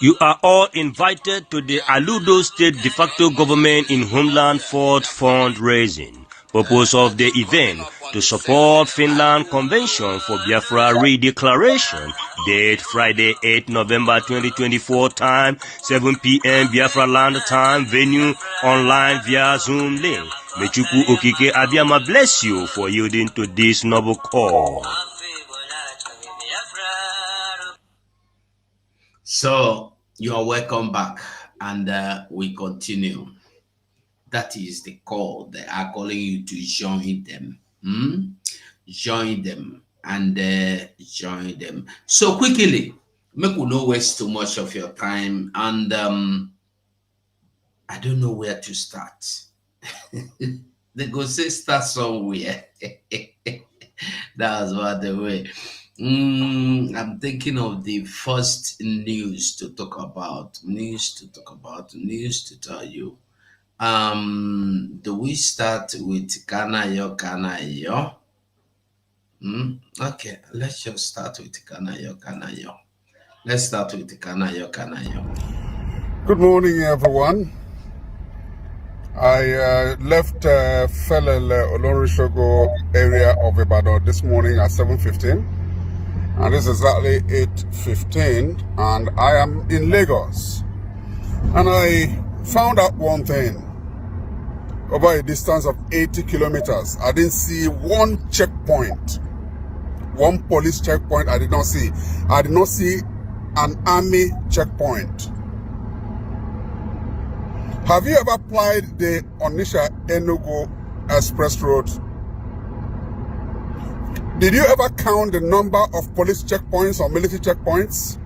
You are all invited to the Aludo State de facto government in Homeland Fort fundraising. Purpose of the event, to support Finland Convention for Biafra Redeclaration. Date Friday 8 November 2024, time 7 p.m. Biafra land time, venue online via Zoom link. Mechuku Okike Abiyama bless you for yielding to this noble call. So you are welcome back, and we continue. That is the call. They are calling you to join them. Join them and join them. So quickly, make we not waste too much of your time, and I don't know where to start. They go say start somewhere. That's what the way. I'm thinking of the first news to talk about. News to tell you. Do we start with Kanayo Kanayo? Okay, let's just start with Kanayo Kanayo. Let's start with Kanayo Kanayo. Good morning, everyone. I left Felele Olorishogo area of Ibadan this morning at 7:15, and this is exactly 8:15, and I am in Lagos. And I found out one thing. Over a distance of 80 kilometers, I didn't see one checkpoint, one police checkpoint. I did not see. I did not see an army checkpoint. Have you ever applied the Onitsha Enugu Express Road? Did you ever count the number of police checkpoints or military checkpoints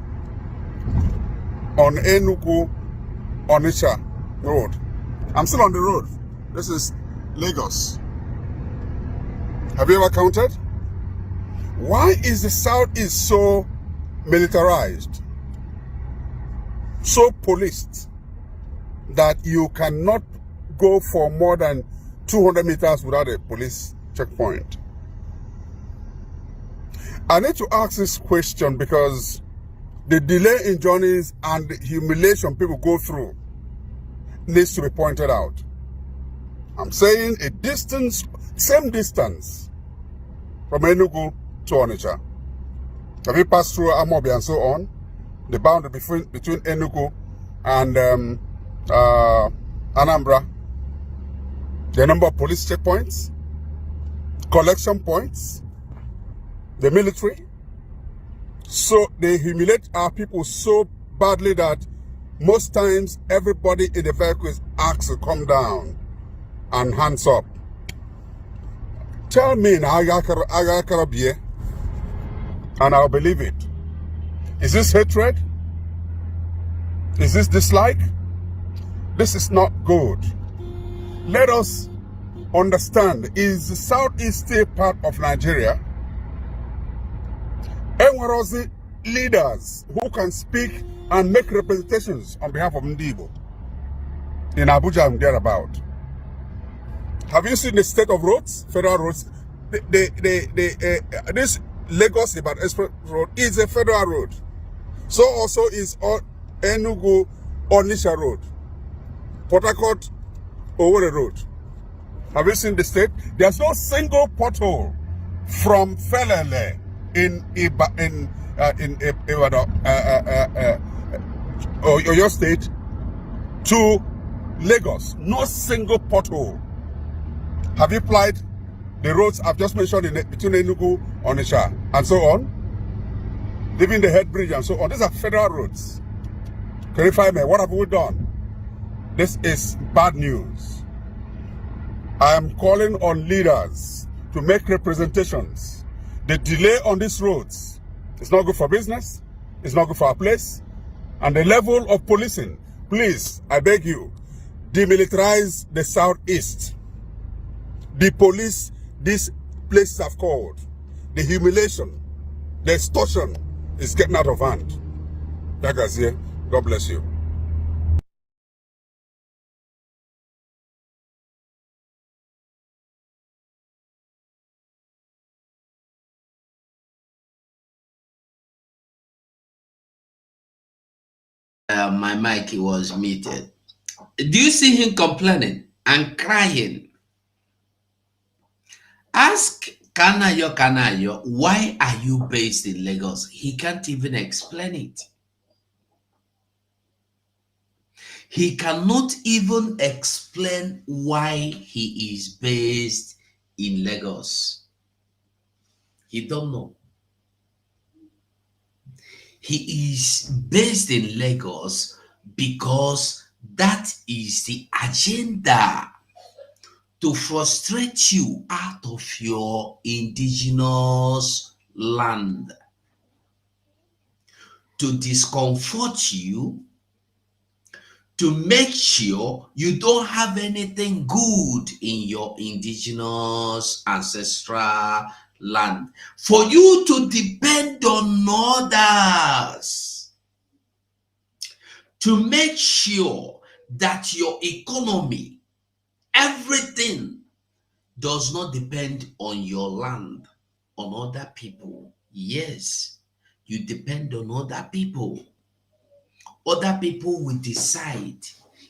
on Enugu Onitsha Road? I'm still on the road. This is Lagos. Have you ever counted? Why is the Southeast so militarized, so policed, that you cannot go for more than 200 meters without a police checkpoint? I need to ask this question because the delay in journeys and the humiliation people go through needs to be pointed out. I'm saying a distance, same distance from Enugu to Onitsha. Have you passed through Amobi and so on? The boundary between Enugu and Anambra. The number of police checkpoints, collection points, the military. So they humiliate our people so badly that most times everybody in the vehicle is asked to come down and hands up. Tell me now, and I'll believe it. Is this hatred? Is this dislike? This is not good. Let us understand, is the Southeast still part of Nigeria? And what are the leaders who can speak and make representations on behalf of Ndibo in Abuja and thereabout? Have you seen the state of roads, federal roads? This Lagos Ibadan Express Road is a federal road. So also is Enugu Onitsha Road, Port Harcourt Owerri Road. Have you seen the state? There's no single pothole from Felele in your state to Lagos. No single pothole. Have you applied the roads I've just mentioned between Enugu, Onitsha, and so on? Leaving the head bridge and so on. These are federal roads. Clarify me, what have we done? This is bad news. I am calling on leaders to make representations. The delay on these roads is not good for business. It's not good for our place. And the level of policing, please, I beg you, demilitarize the Southeast. The police, these places have called. The humiliation, the extortion is getting out of hand. God bless you. My mic was muted. Do you see him complaining and crying? Ask Kanayo, why are you based in Lagos? He can't even explain it. He cannot even explain why he is based in Lagos. He don't know. He is based in Lagos because that is the agenda to frustrate you out of your indigenous land, to discomfort you, to make sure you don't have anything good in your indigenous ancestral land, for you to depend on others, to make sure that your economy, everything does not depend on your land, on other people. Yes, you depend on other people. Other people will decide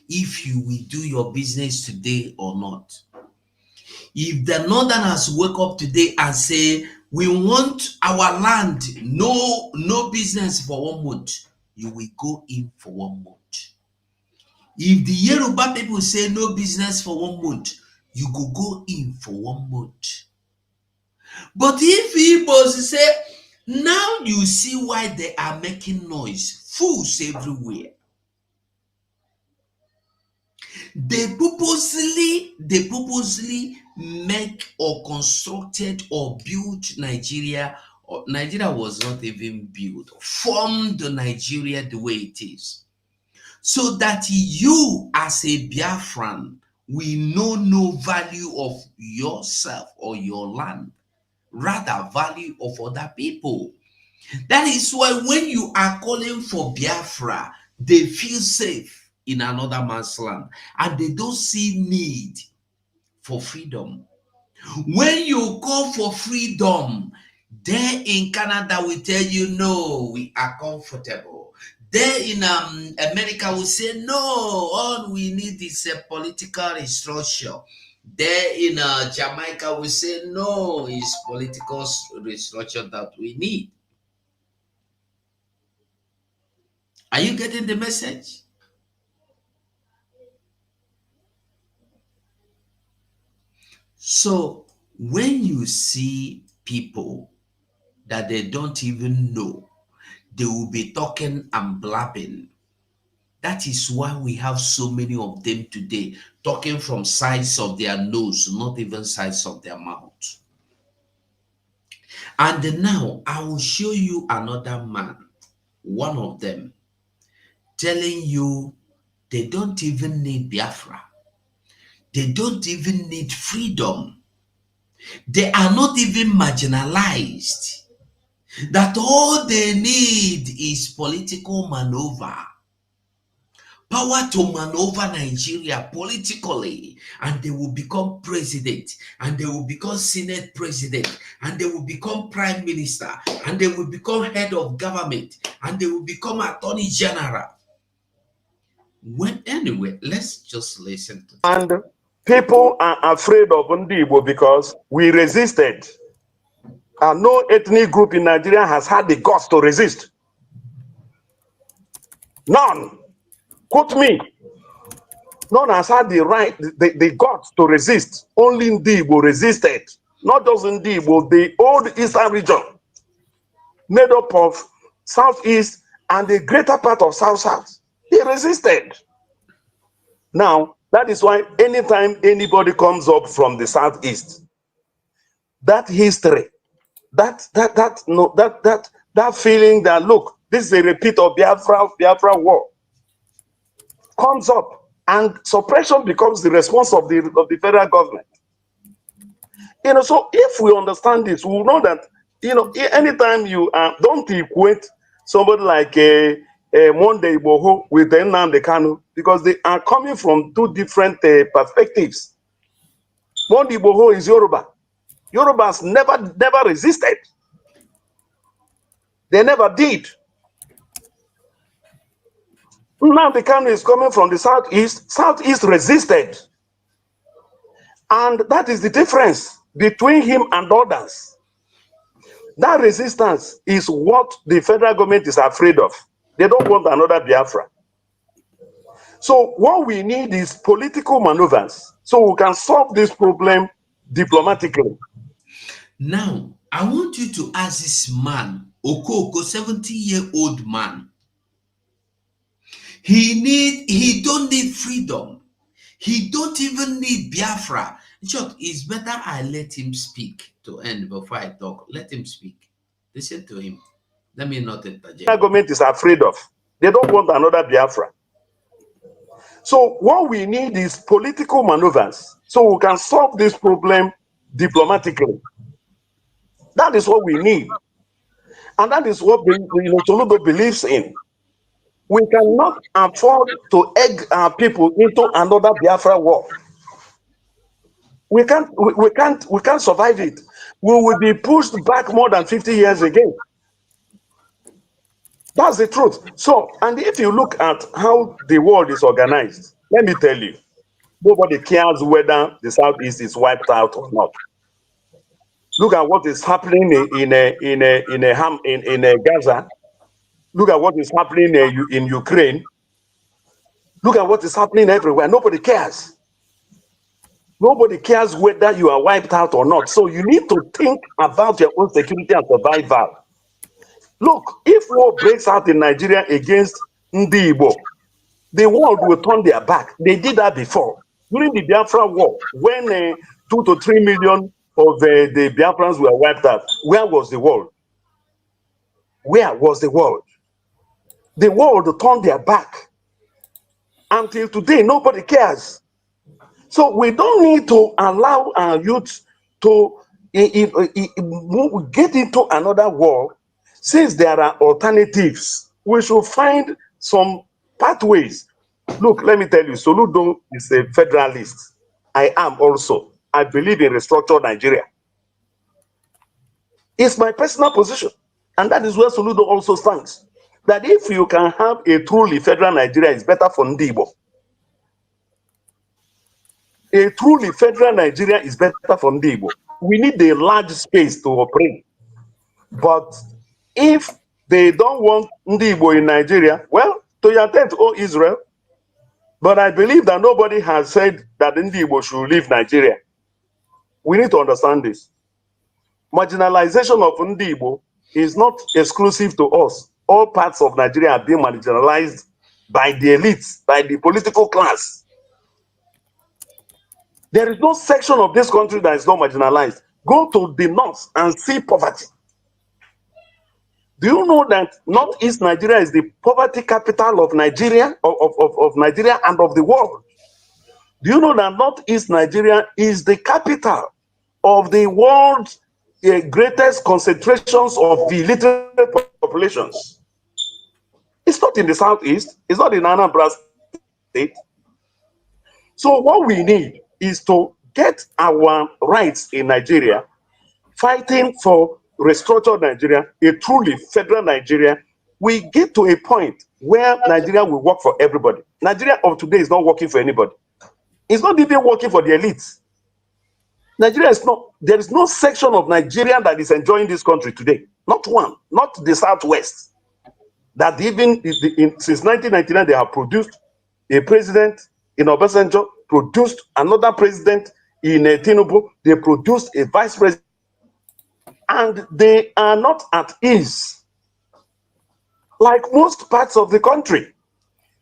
if you will do your business today or not. If the northerners wake up today and say, we want our land, no business for 1 month, you will go in for 1 month. If the Yoruba people say no business for 1 month, you go in for 1 month. But if Igbos say, now you see why they are making noise, fools everywhere. They purposely make or constructed or built Nigeria. Nigeria was not even built, formed Nigeria the way it is, so that you as a Biafran will know no value of yourself or your land, rather value of other people. That is why when you are calling for Biafra, they feel safe in another man's land and they don't see need for freedom. When you call for freedom, there in Canada we tell you no, we are comfortable. There in America we say no, all we need is a political restructure. There in Jamaica we say no, it's political restructure that we need. Are you getting the message? So when you see people that they don't even know, they will be talking and blabbing. That is why we have so many of them today talking from sides of their nose, not even sides of their mouth. And now I will show you another man, one of them, telling you they don't even need Biafra. They don't even need freedom. They are not even marginalized. That all they need is political maneuver. Power to maneuver Nigeria politically, and they will become president, and they will become senate president, and they will become prime minister, and they will become head of government, and they will become attorney general. Anyway, let's just listen to that. And people are afraid of Ndibo because we resisted. And no ethnic group in Nigeria has had the guts to resist. None. Quote me. None has had the right, the guts to resist. Only Ndibo resisted. Not just Ndibo, the old eastern region, made up of southeast and the greater part of south-south. They resisted. Now, that is why anytime anybody comes up from the southeast, that history, that feeling that, look, this is a repeat of Biafra war, comes up, and suppression becomes the response of the federal government. So if we understand this, we will know that, anytime you don't equate somebody like a Monday Boho with the Nnamdi Kanu, because they are coming from two different perspectives. Monday Boho is Yoruba. Yorubas never resisted. They never did. Now the Kanu is coming from the southeast. Southeast resisted. And that is the difference between him and others. That resistance is what the federal government is afraid of. They don't want another Biafra. So what we need is political maneuvers so we can solve this problem diplomatically. Now, I want you to ask this man, Okoko, 70-year-old man. He don't need freedom. He don't even need Biafra. In short, it's better I let him speak to end before I talk. Let him speak. Listen to him. Let me not interject. The government is afraid of. They don't want another Biafra. So what we need is political maneuvers so we can solve this problem diplomatically. That is what we need. And that is what Soludo believes in. We cannot afford to egg our people into another Biafra war. We can't survive it. We will be pushed back more than 50 years again. That's the truth. So, and if you look at how the world is organized, let me tell you, nobody cares whether the Southeast is wiped out or not. Look at what is happening in Gaza. Look at what is happening in Ukraine. Look at what is happening everywhere. Nobody cares. Nobody cares whether you are wiped out or not. So you need to think about your own security and survival. Look, if war breaks out in Nigeria against Ndi Igbo, the world will turn their back. They did that before. During the Biafra war, when 2 to 3 million of the Biafrans were wiped out, where was the world? Where was the world? The world turned their back. Until today, nobody cares. So we don't need to allow our youth to get into another war. Since there are alternatives, we should find some pathways. Look, let me tell you, Soludo is a federalist. I am also. I believe in restructured Nigeria. It's my personal position. And that is where Soludo also stands. That if you can have a truly federal Nigeria, it's better for Ndibo. A truly federal Nigeria is better for Ndibo. We need a large space to operate. But if they don't want Ndibo in Nigeria, well, to your tent, oh Israel. But I believe that nobody has said that Ndibo should leave Nigeria. We need to understand this. Marginalization of Ndibo is not exclusive to us. All parts of Nigeria are being marginalized by the elites, by the political class. There is no section of this country that is not marginalized. Go to the north and see poverty. Do you know that Northeast Nigeria is the poverty capital of Nigeria, of Nigeria and of the world? Do you know that Northeast Nigeria is the capital of the world's greatest concentrations of illiterate populations? It's not in the Southeast. It's not in Anambra State. So what we need is to get our rights in Nigeria, fighting for restructured Nigeria, a truly federal Nigeria. We get to a point where Nigeria will work for everybody. Nigeria of today is not working for anybody. It's not even working for the elites. Nigeria is not, there is no section of Nigeria that is enjoying this country today. Not one, not the Southwest. That even since 1999, they have produced a president in Obasanjo, produced another president in Tinubu, they produced a vice president, and they are not at ease like most parts of the country.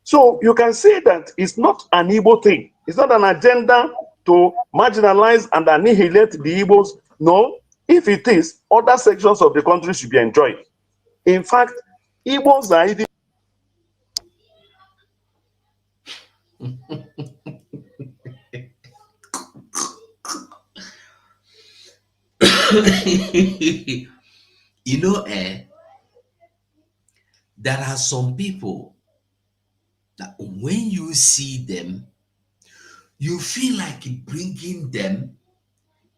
So you can say that it's not an Igbo thing. It's not an agenda to marginalize and annihilate the Igbos. No, if it is, other sections of the country should be enjoyed. In fact, Igbos are even You know, there are some people that when you see them, you feel like bringing them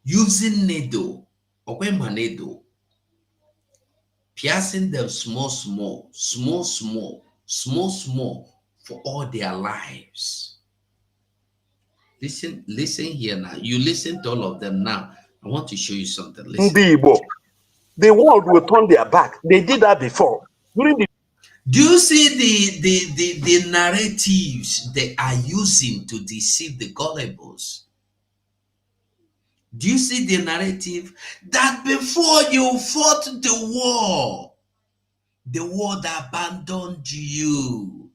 using needle, or when my needle, piercing them small, for all their lives. Listen here now. You listen to all of them now. I want to show you something. Listen. The world will turn their back. They did that before. During the Do you see the narratives they are using to deceive the gullibles? Do you see the narrative that before you fought the world abandoned you?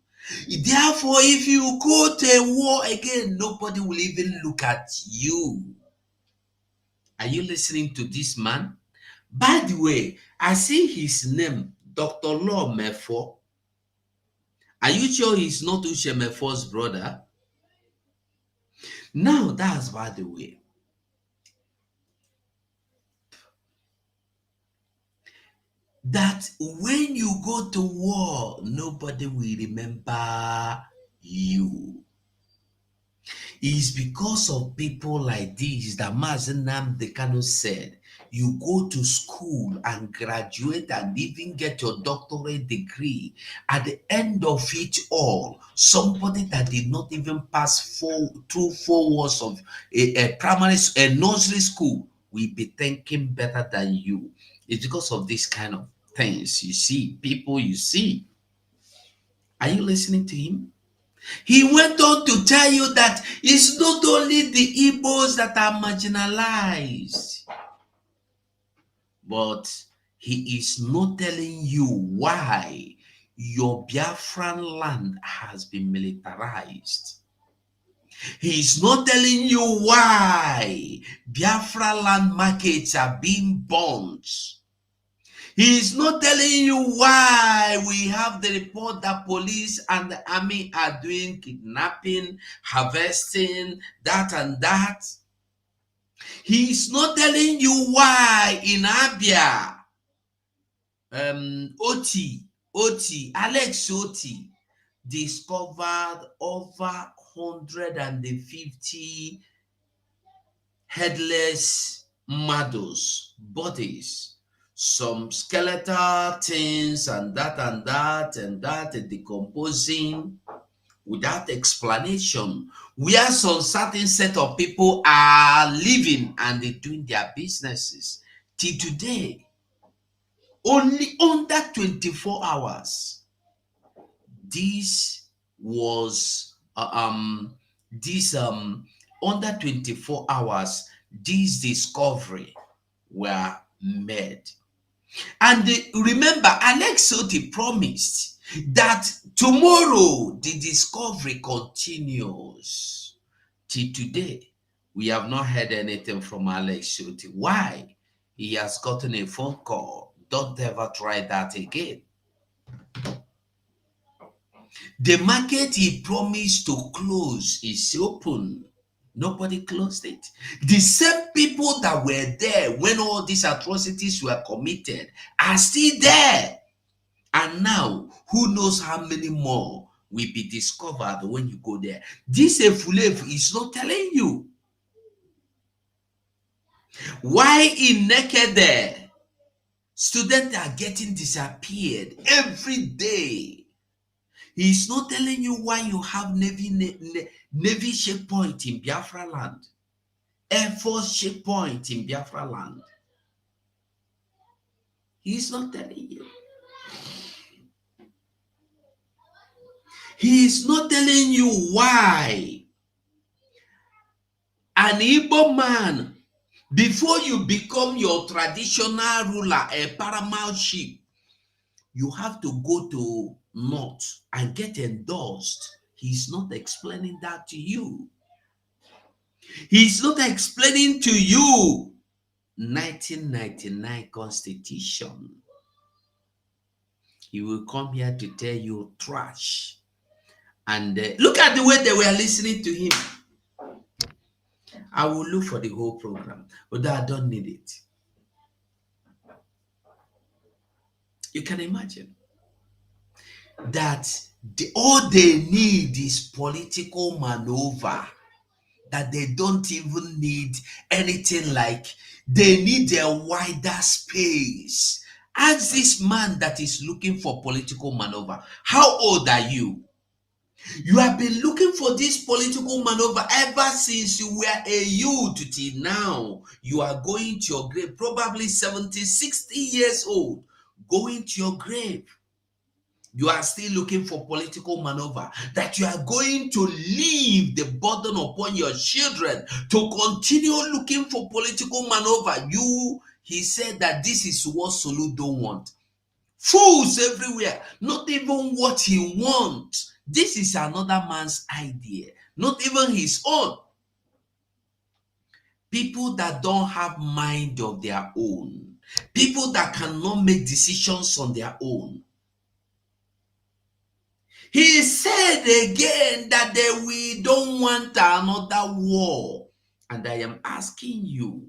Therefore, if you go to a war again, nobody will even look at you. Are you listening to this man? By the way, I see his name, Dr. Law Mefo. Are you sure he's not Uche Mefo's brother? Now, that's by the way. That when you go to war, nobody will remember you. It's because of people like this that Mazen Nnamdi Kanu said, you go to school and graduate and even get your doctorate degree. At the end of it all, somebody that did not even pass through 4 years of a nursery school will be thinking better than you. It's because of this kind of things you see, people you see. Are you listening to him? He went on to tell you that it's not only the Igbos that are marginalized, but he is not telling you why your Biafran land has been militarized. He is not telling you why Biafra land markets are being bombed. He is not telling you why we have the report that police and the army are doing kidnapping, harvesting, that and that. He is not telling you why in Abia, Alex Oti discovered over 150 headless models, bodies. Some skeletal things and that decomposing without explanation, where some certain set of people are living and they're doing their businesses. Till today, only under 24 hours, this was under 24 hours, this discovery were made. And remember, Alex Oti promised that tomorrow the discovery continues. Till today, we have not heard anything from Alex Oti. Why? He has gotten a phone call. Don't ever try that again. The market he promised to close is open. Nobody closed it. The same people that were there when all these atrocities were committed are still there. And now, who knows how many more will be discovered when you go there. This Efulev is not telling you. Why in Nekede, students are getting disappeared every day. He's not telling you why you have Navy checkpoint in Biafra land, Air Force checkpoint in Biafra land. He's not telling you. He is not telling you why an Igbo man, before you become your traditional ruler, a paramount chief, you have to go to North and get endorsed. He's not explaining that to you. He's not explaining to you 1999 Constitution. He will come here to tell you trash. And look at the way they were listening to him. I will look for the whole program, but I don't need it. You can imagine that all they need is political maneuver, that they don't even need anything like, they need a wider space. Ask this man that is looking for political maneuver, how old are you? You have been looking for this political maneuver ever since you were a youth till now. You are going to your grave, probably 70, 60 years old, going to your grave. You are still looking for political maneuver, that you are going to leave the burden upon your children to continue looking for political maneuver. He said that this is what Solu don't want. Fools everywhere, not even what he wants. This is another man's idea, not even his own. People that don't have mind of their own, people that cannot make decisions on their own. He said again that we don't want another war. And I am asking you,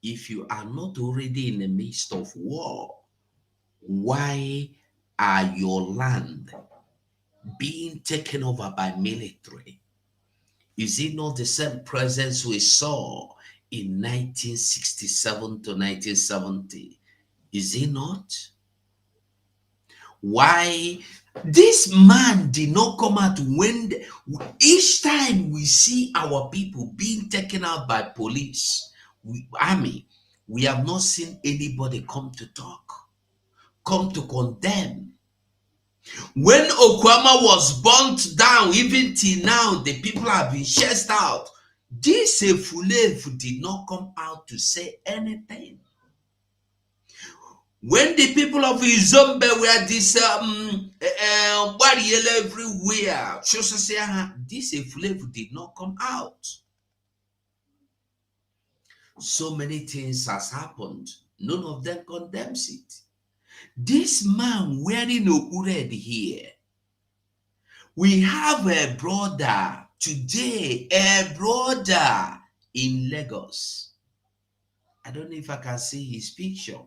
if you are not already in the midst of war, why are your land being taken over by military? Is it not the same presence we saw in 1967 to 1970? Is it not? Why this man did not come out when each time we see our people being taken out by police, army, we have not seen anybody come to talk, come to condemn. When Okwama was burnt down, even till now, the people have been chased out. This Efulefu did not come out to say anything. When the people of Izombe were this barrier everywhere, this Efulefu did not come out. So many things has happened. None of them condemns it. This man wearing Outrage here. We have a brother today, a brother in Lagos. I don't know if I can see his picture.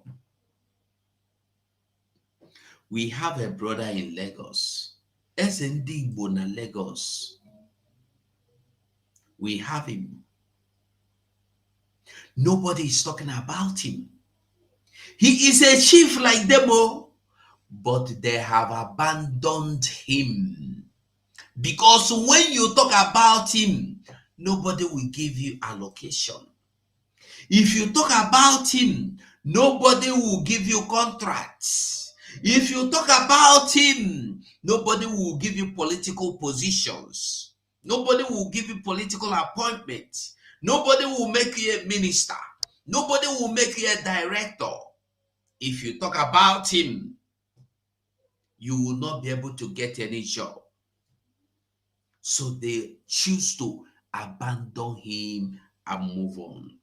We have a brother in Lagos. SND Bona Lagos. We have him. Nobody is talking about him. He is a chief like them all, but they have abandoned him. Because when you talk about him, nobody will give you allocation. If you talk about him, nobody will give you contracts. If you talk about him, nobody will give you political positions. Nobody will give you political appointments. Nobody will make you a minister. Nobody will make you a director. If you talk about him, you will not be able to get any job. So they choose to abandon him and move on.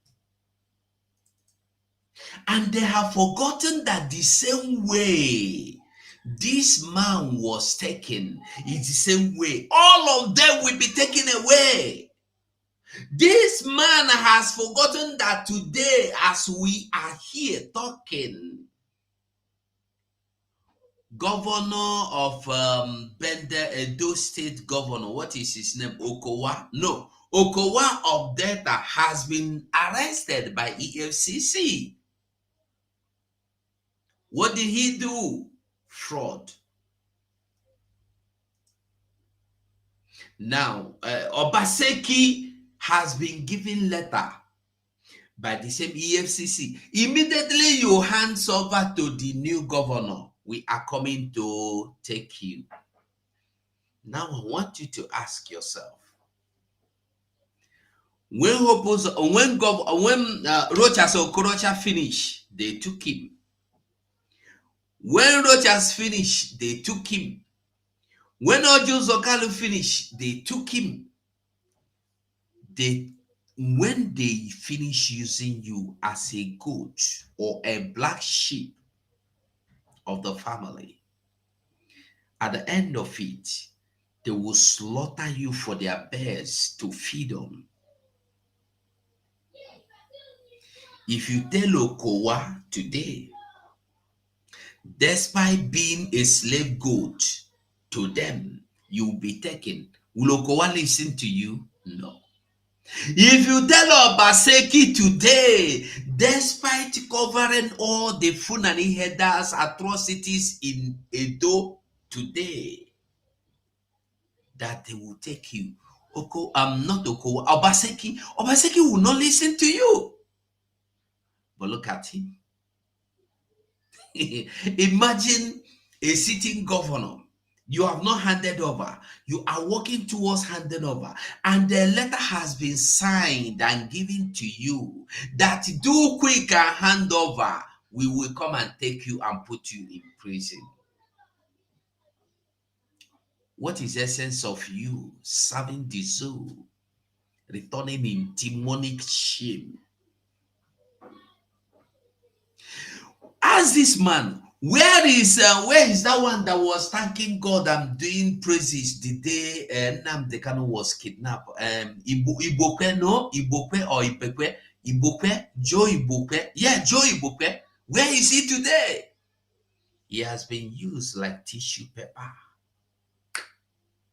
And they have forgotten that the same way this man was taken is the same way all of them will be taken away. This man has forgotten that today, as we are here talking, governor of Bende, Edo State governor, what is his name? Okowa? No, Okowa of Delta has been arrested by EFCC. What did he do? Fraud. Now, Obaseki has been given letter by the same EFCC. Immediately you hands over to the new governor. We are coming to take you. Now I want you to ask yourself, when Rochas Okorocha finished, they took him. When Rochas finished, they took him. When Ojo Zokalu finished, they took him. When they finish using you as a goat or a black sheep of the family, at the end of it, they will slaughter you for their bears to feed on. If you tell Okowa today, despite being a slave goat to them, you will be taken, will Okowa listen to you? No. If you tell Obaseki today, despite covering all the Funani headers atrocities in Edo today, that they will take you. Not Oko, Obaseki. Obaseki will not listen to you. But look at him. Imagine a sitting governor. You have not handed over. You are working towards handing over. And the letter has been signed and given to you that do quick and hand over. We will come and take you and put you in prison. What is the essence of you serving the soul, returning in demonic shame? Ask this man, where is that one that was thanking God and doing praises the day Nnamdi Kanu was kidnapped? Ibokwe, no? Ibokwe or Ibekwe? Ibokwe? Joe Ibokwe? Yeah, Joe Ibokwe. Where is he today? He has been used like tissue paper.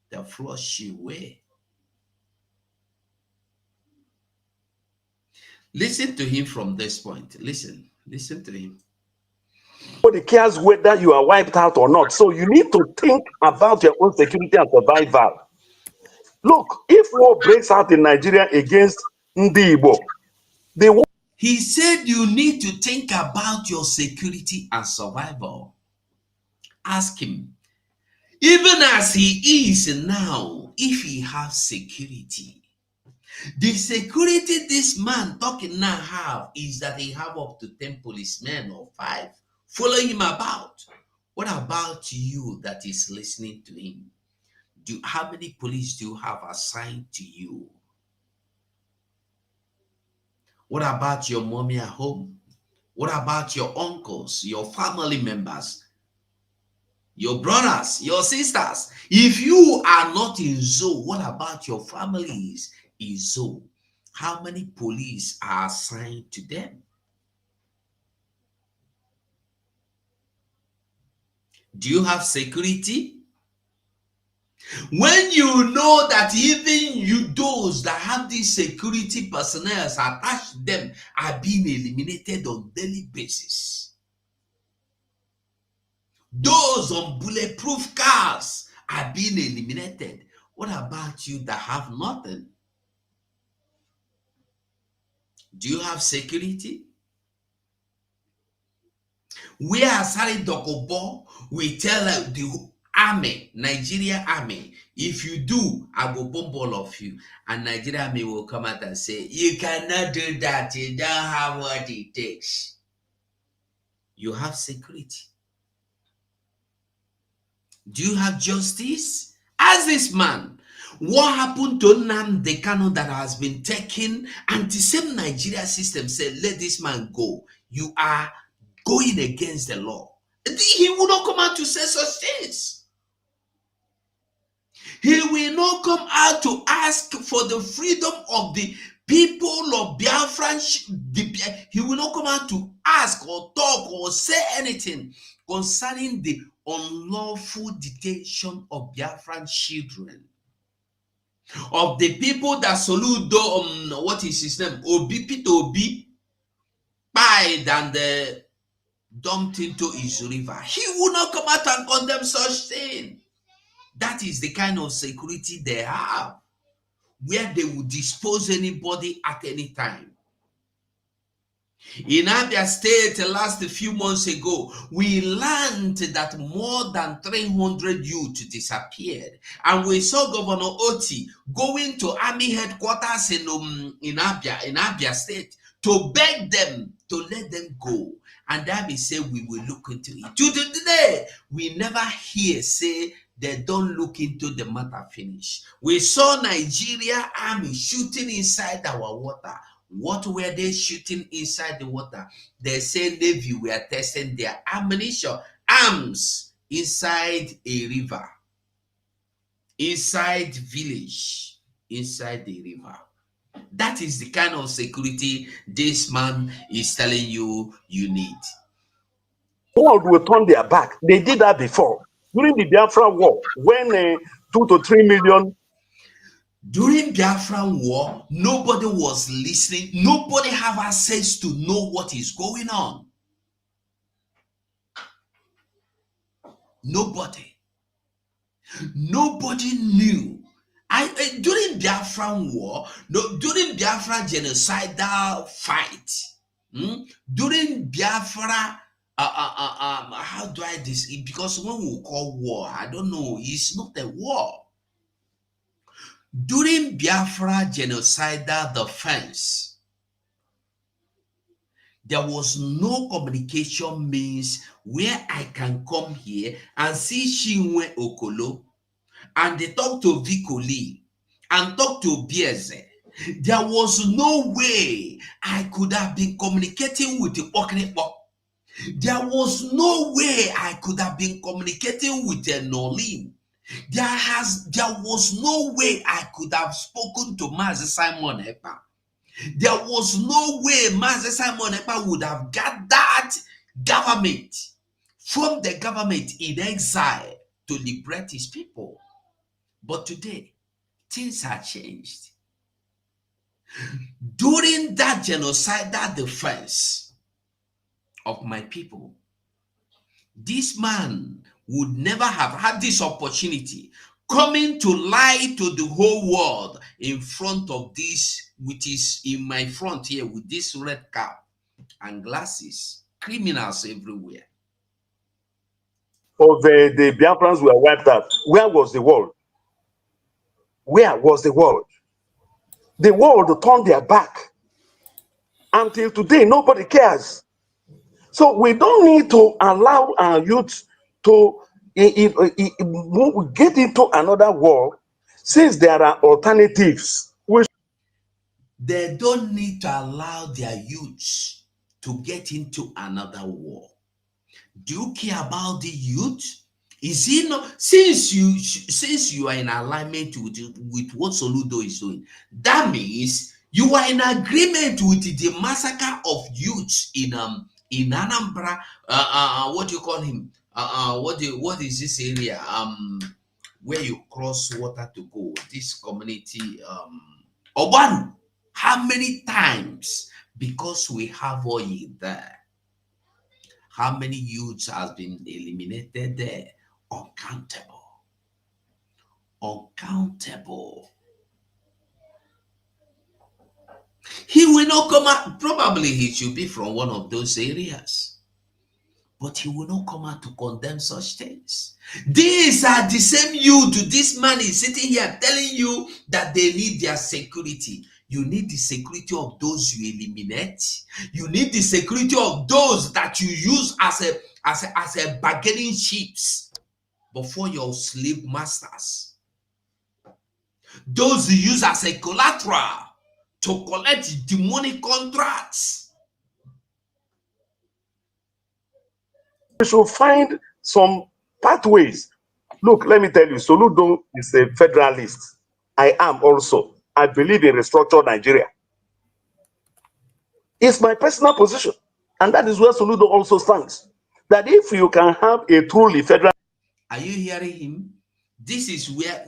They flush you away. Listen to him from this point. Listen to him. Nobody cares whether you are wiped out or not. So you need to think about your own security and survival. Look, if war breaks out in Nigeria against Ndi Igbo, he said you need to think about your security and survival. Ask him, even as he is now, if he has security. The security this man talking now have is that he have up to 10 policemen or 5 following him about. What about you that is listening to him? How many police do you have assigned to you? What about your mommy at home? What about your uncles, your family members, your brothers, your sisters? If you are not in Zo, what about your families in Zo? How many police are assigned to them? Do you have security? When you know that even you, those that have these security personnel attached to them, are being eliminated on daily basis. Those on bulletproof cars are being eliminated. What about you that have nothing? Do you have security? We are Sari Dokobo. We tell the army, Nigeria army, if you do, I will bomb all of you. And Nigeria army will come out and say, you cannot do that. You don't have what it takes. You have security. Do you have justice? Ask this man, what happened to Nnamdi Kanu that has been taken, and the same Nigeria system said, let this man go. You are going against the law. He will not come out to say such things. He will not come out to ask for the freedom of the people of Biafran. He will not come out to ask or talk or say anything concerning the unlawful detention of Biafran children, of the people that salute what is his name, Peter Obi, died and dumped into his river. He will not come out and condemn such thing. That is the kind of security they have, where they will dispose anybody at any time. In Abia State, last few months ago, we learned that more than 300 youth disappeared. And we saw Governor Oti going to army headquarters in Abia State to beg them to let them go. And Abia said, we will look into it. To today, we never hear say they don't look into the matter finish. We saw Nigeria army shooting inside our water. What were they shooting inside the water? They say Navy were testing their ammunition, arms inside a river, inside village, inside the river. That is the kind of security this man is telling you you need. The world will turn their back. They did that before. During the Biafra war, when 2 to 3 million. During Biafran war, nobody was listening. Nobody have access to know what is going on. Nobody. Nobody knew. During Biafran war, no, during Biafra genocidal fight, during Biafra, how do I this? Because when we call war, I don't know, it's not a war. During Biafra genocidal defense, there was no communication means where I can come here and see Chinwe Okolo and they talk to Vicoli and talk to Bieze. There was no way I could have been communicating with the Oknepo. There was no way I could have been communicating with the Nolin. There was no way I could have spoken to Master Simon Ekpa. There was no way Master Simon Ekpa would have got that government from the government in exile to liberate his people. But today, things have changed. During that genocidal defense of my people, this man would never have had this opportunity coming to lie to the whole world in front of this, which is in my front here with this red cap and glasses, criminals everywhere. Or the Biafrans were wiped out. Where was the world? Where was the world? The world turned their back. Until today, nobody cares. So we don't need to allow our youth to get into another war since there are alternatives. They don't need to allow their youths to get into another war. Do you care about the youth? Is it not, since you are in alignment with what Soludo is doing, that means you are in agreement with the massacre of youths in Anambra, what do you call him? What is this area? Where you cross water to go, this community, Obanu. How many times? Because we have oil there. How many youths has been eliminated there? Uncountable. Uncountable. He will not come out. Probably he should be from one of those areas. But he will not come out to condemn such things. These are the same youth. This man is sitting here telling you that they need their security. You need the security of those you eliminate. You need the security of those that you use as a bargaining chips before your slave masters. Those you use as a collateral to collect demonic contracts. We should find some pathways. Look, let me tell you, Soludo is a federalist. I am also. I believe in restructured Nigeria. It's my personal position. And that is where Soludo also stands. That if you can have a truly federal... Are you hearing him? This is where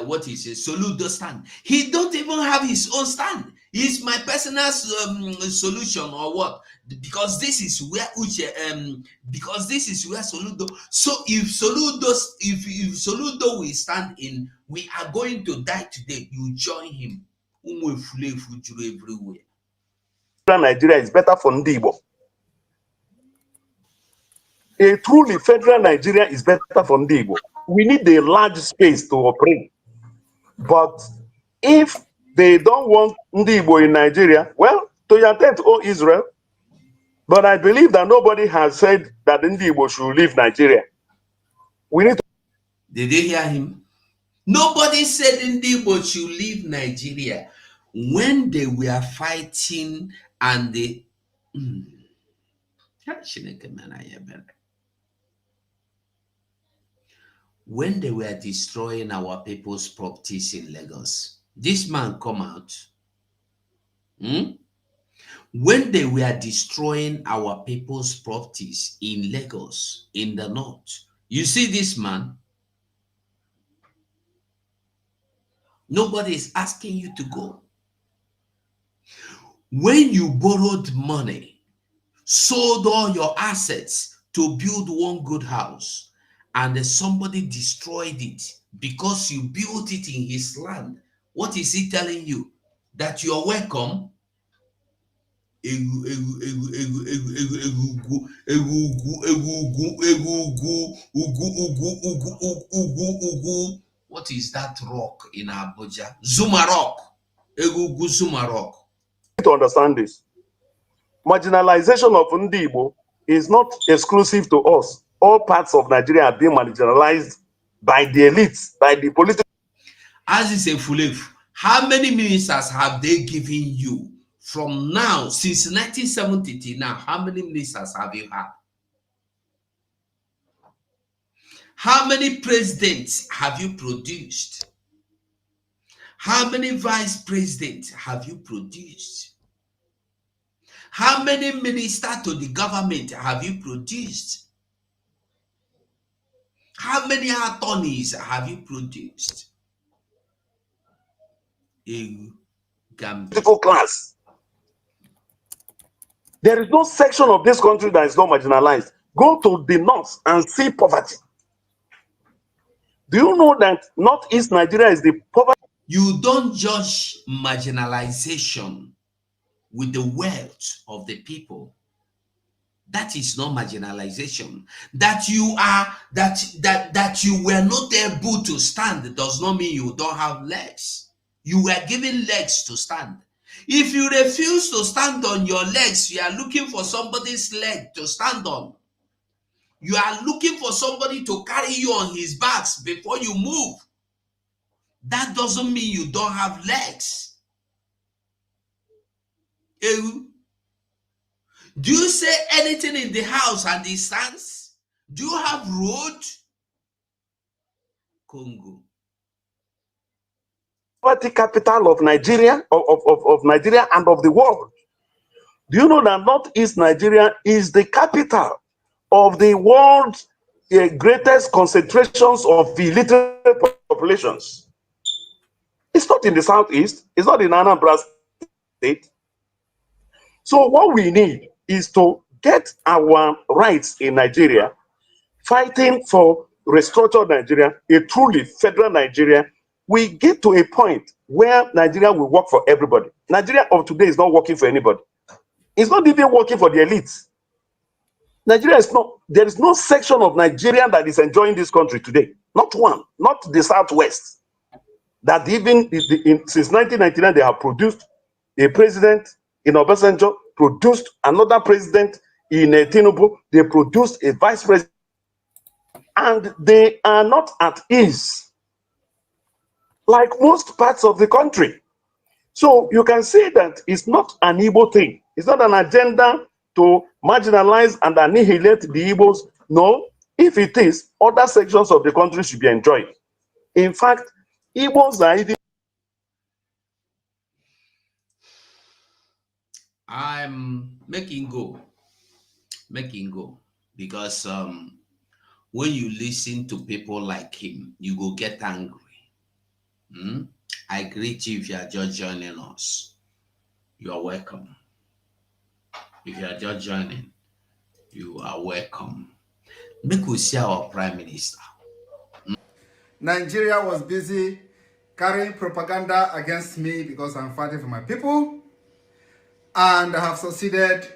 what is Soludo stand. He don't even have his own stand. It's my personal solution or what? Because this is where because this is where Soludo. So if Soludo will stand in, we are going to die today. You join him. Everywhere. Nigeria is better for Ndibo. A truly federal Nigeria is better for Ndibo. We need a large space to operate. But if they don't want Ndibo in Nigeria, well, to your tent, oh Israel. But I believe that nobody has said that Ndibo should leave Nigeria. We need to... Did you hear him? Nobody said Ndibo should leave Nigeria. When they were fighting and they... when they were destroying our people's properties in Lagos, this man come out. When they were destroying our people's properties in Lagos, in the north, you see this man, nobody is asking you to go. When you borrowed money, sold all your assets to build one good house, and somebody destroyed it because you built it in his land, what is he telling you? That you're welcome? What is that rock in Abuja? Zuma Rock. Zuma Rock. To understand this, marginalization of Ndi Igbo is not exclusive to us. All parts of Nigeria are being marginalized by the elites, by the political. As is a fulef, how many ministers have they given you from now, since 1970 now? How many ministers have you had? How many presidents have you produced? How many vice presidents have you produced? How many ministers to the government have you produced? How many attorneys have you produced? Political class. There is no section of this country that is not marginalized. Go to the north and see poverty. Do you know that Northeast Nigeria is the poverty? You don't judge marginalization with the wealth of the people. That is not marginalization. That you are that you were not able to stand does not mean you don't have legs. You were given legs to stand. If you refuse to stand on your legs, you are looking for somebody's leg to stand on. You are looking for somebody to carry you on his backs before you move. That doesn't mean you don't have legs. Do you say anything in the house and it stands? Do you have road? Congo. Poverty capital of Nigeria, of Nigeria and of the world. Do you know that Northeast Nigeria is the capital of the world's greatest concentrations of illiterate populations? It's not in the Southeast. It's not in Anambra State. So what we need is to get our rights in Nigeria, fighting for restructured Nigeria, a truly federal Nigeria. We get to a point where Nigeria will work for everybody. Nigeria of today is not working for anybody. It's not even working for the elites. Nigeria is not, there is no section of Nigeria that is enjoying this country today. Not one, not the Southwest. That even since 1999, they have produced a president in Obasanjo, produced another president in Tinubu, they produced a vice president, and they are not at ease like most parts of the country. So you can say that it's not an Igbo thing. It's not an agenda to marginalize and annihilate the Igbos. No, if it is, other sections of the country should be enjoyed. In fact, Igbos are even... I'm making go, because when you listen to people like him, you go get angry. I greet you if you are just joining us. You are welcome. If you are just joining, you are welcome. Make we see our Prime Minister. Nigeria was busy carrying propaganda against me because I'm fighting for my people, and I have succeeded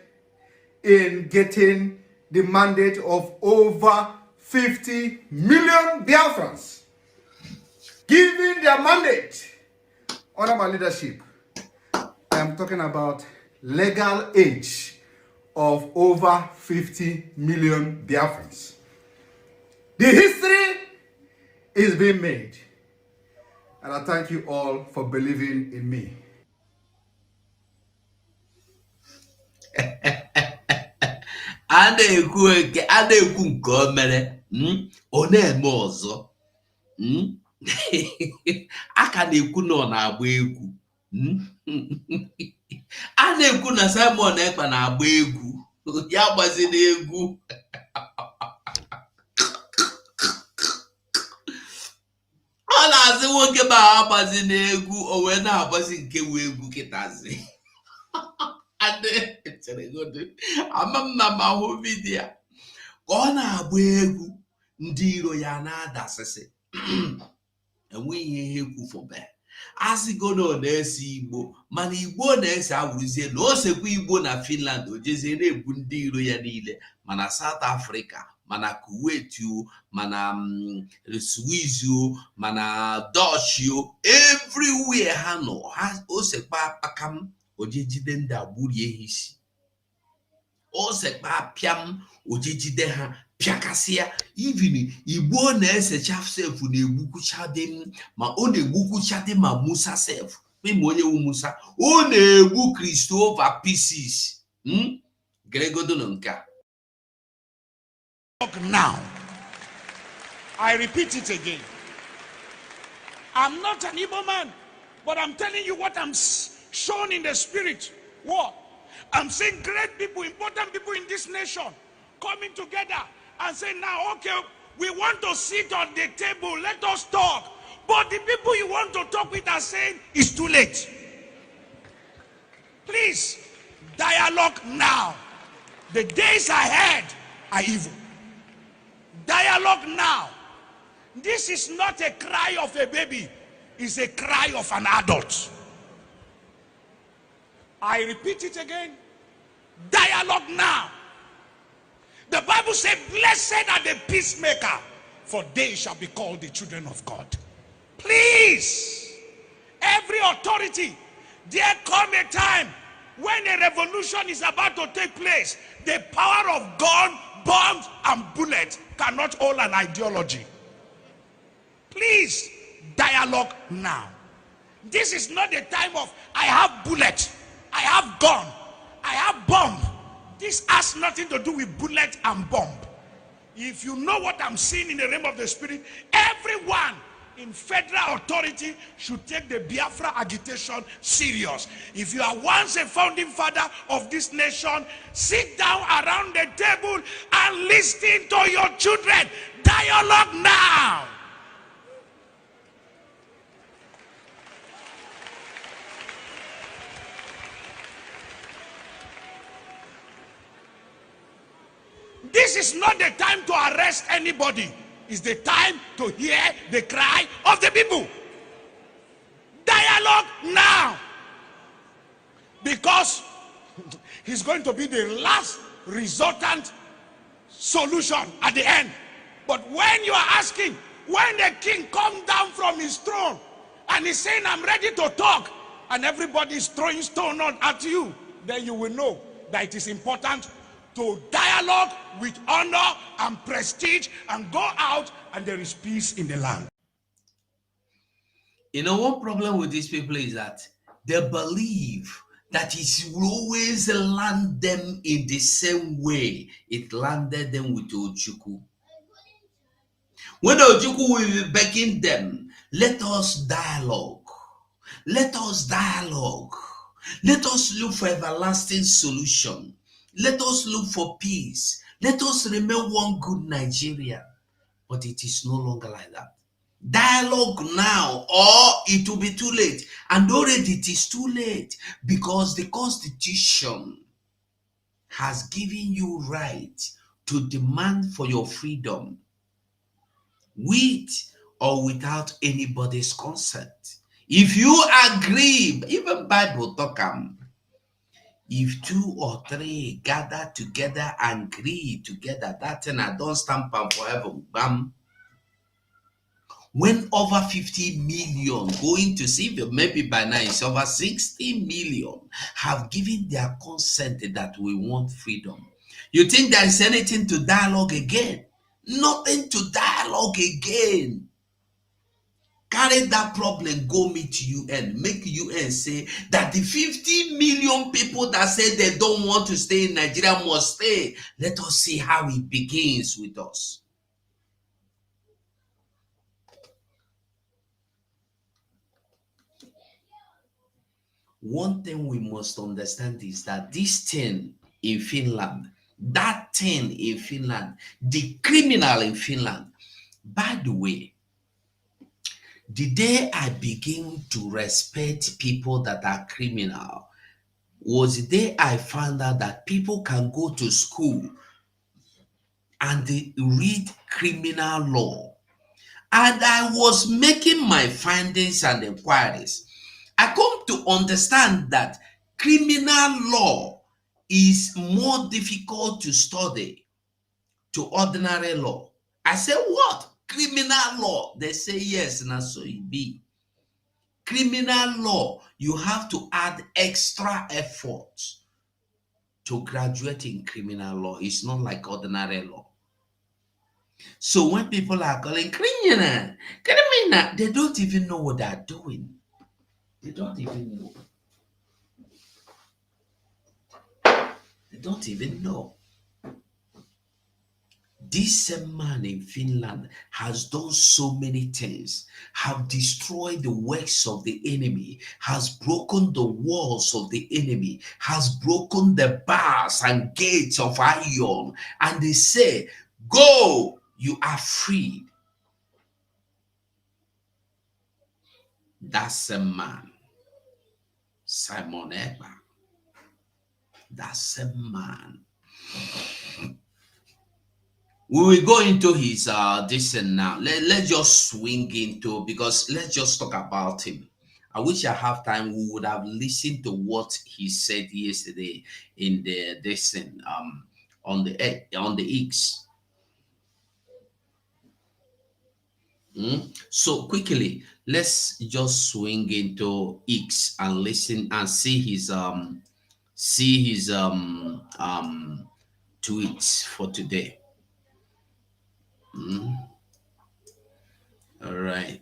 in getting the mandate of over 50 million Biafrans, giving their mandate under my leadership. I am talking about legal age of over 50 million Biafrans. The history is being made, and I thank you all for believing in me. A na-ekwu nke o mere, ọ na-eme ọzọ. A ka na-ekwu na ọ na-agba egwu. A na-ekwu na Simon Ekpa na-agba egwu. Ya gbazina egwu. Ọ na-asị nwoke ma agbazina egwu, o wee na-agbazi nke wee egwu kịtazi. Ama m na mahụ vidiyo ka ọ na-agba egwu ndị iro ya na-adasịsị enweghị ihe ekwu fobe asịgo na ọ na-ese Igbo mana Igbo na-ese awụrụzie na o sekwa Igbo na Finland o jezie na-ebu ndị iro ya niile mana South Africa mana Kuwait mana Swiss mana Dutch everywhere ha nọ ha o sekpa akam ojejide ndị agburie ha isi o sekpa apịam ojejide ha pịakasịa even Igbo na-esecha sef na-egbukwucha dị ma ọ na-egbukwucha dị ma Musa sef ma onye wu Musa ọ na-egbu Christopher pieces gregodo na nke now. I repeat it again. I'm not an Igbo man, but I'm telling you what I'm shown in the spirit. What? I'm seeing great people, important people in this nation coming together and saying, now, okay, we want to sit on the table, let us talk. But the people you want to talk with are saying, it's too late. Please, dialogue now. The days ahead are evil. Dialogue now. This is not a cry of a baby, it's a cry of an adult. I repeat it again. Dialogue now. The Bible says, blessed are the peacemaker, for they shall be called the children of God. Please, every authority, there come a time when a revolution is about to take place. The power of gun, bombs, and bullets cannot hold an ideology. Please, dialogue now. This is not the time of, I have bullet, I have gun, I have bomb. This has nothing to do with bullet and bomb. If you know what I'm seeing in the realm of the spirit, everyone in federal authority should take the Biafra agitation serious. If you are once a founding father of this nation, sit down around the table and listen to your children. Dialogue now. This is not the time to arrest anybody. It's the time to hear the cry of the people. Dialogue now. Because he's going to be the last resultant solution at the end. But when you are asking, when the king comes down from his throne and he's saying, I'm ready to talk, and everybody is throwing stone at you, then you will know that it is important to dialogue with honor and prestige and go out and there is peace in the land. You know, one problem with these people is that they believe that it will always land them in the same way it landed them with Ojukwu. When Ojukwu will be begging them, let us dialogue. Let us dialogue. Let us look for everlasting solution. Let us look for peace. Let us remain one good Nigeria. But it is no longer like that. Dialogue now, or it will be too late. And already it is too late, because the Constitution has given you right to demand for your freedom with or without anybody's consent. If you agree, even Bible talk if 2 or 3 gather together and agree together, that thing I don't stamp on forever. Bam. When over 50 million going to see, maybe by now it's over 60 million have given their consent that we want freedom. You think there is anything to dialogue again? Nothing to dialogue again. Carry that problem, go meet UN, make UN say that the 50 million people that say they don't want to stay in Nigeria must stay. Let us see how it begins with us. One thing we must understand is that this thing in Finland, that thing in Finland, the criminal in Finland, by the way, the day I begin to respect people that are criminal was the day I found out that people can go to school and they read criminal law. And I was making my findings and inquiries. I come to understand that criminal law is more difficult to study to ordinary law. I said, what? Criminal law? They say yes, and so it be. Criminal law, you have to add extra effort to graduate in criminal law. It's not like ordinary law. So when people are calling criminal, they don't even know what they're doing. They don't even know. They don't even know. This same man in Finland has done so many things, have destroyed the works of the enemy, has broken the walls of the enemy, has broken the bars and gates of iron. And they say, go, you are freed. That's a man, Simon Ekpa. That's a man. We will go into his this and now. Let's just swing into, because let's just talk about him. I wish I have time. We would have listened to what he said yesterday in the this and on the X. So quickly, let's just swing into X and listen and see his tweets for today. All right.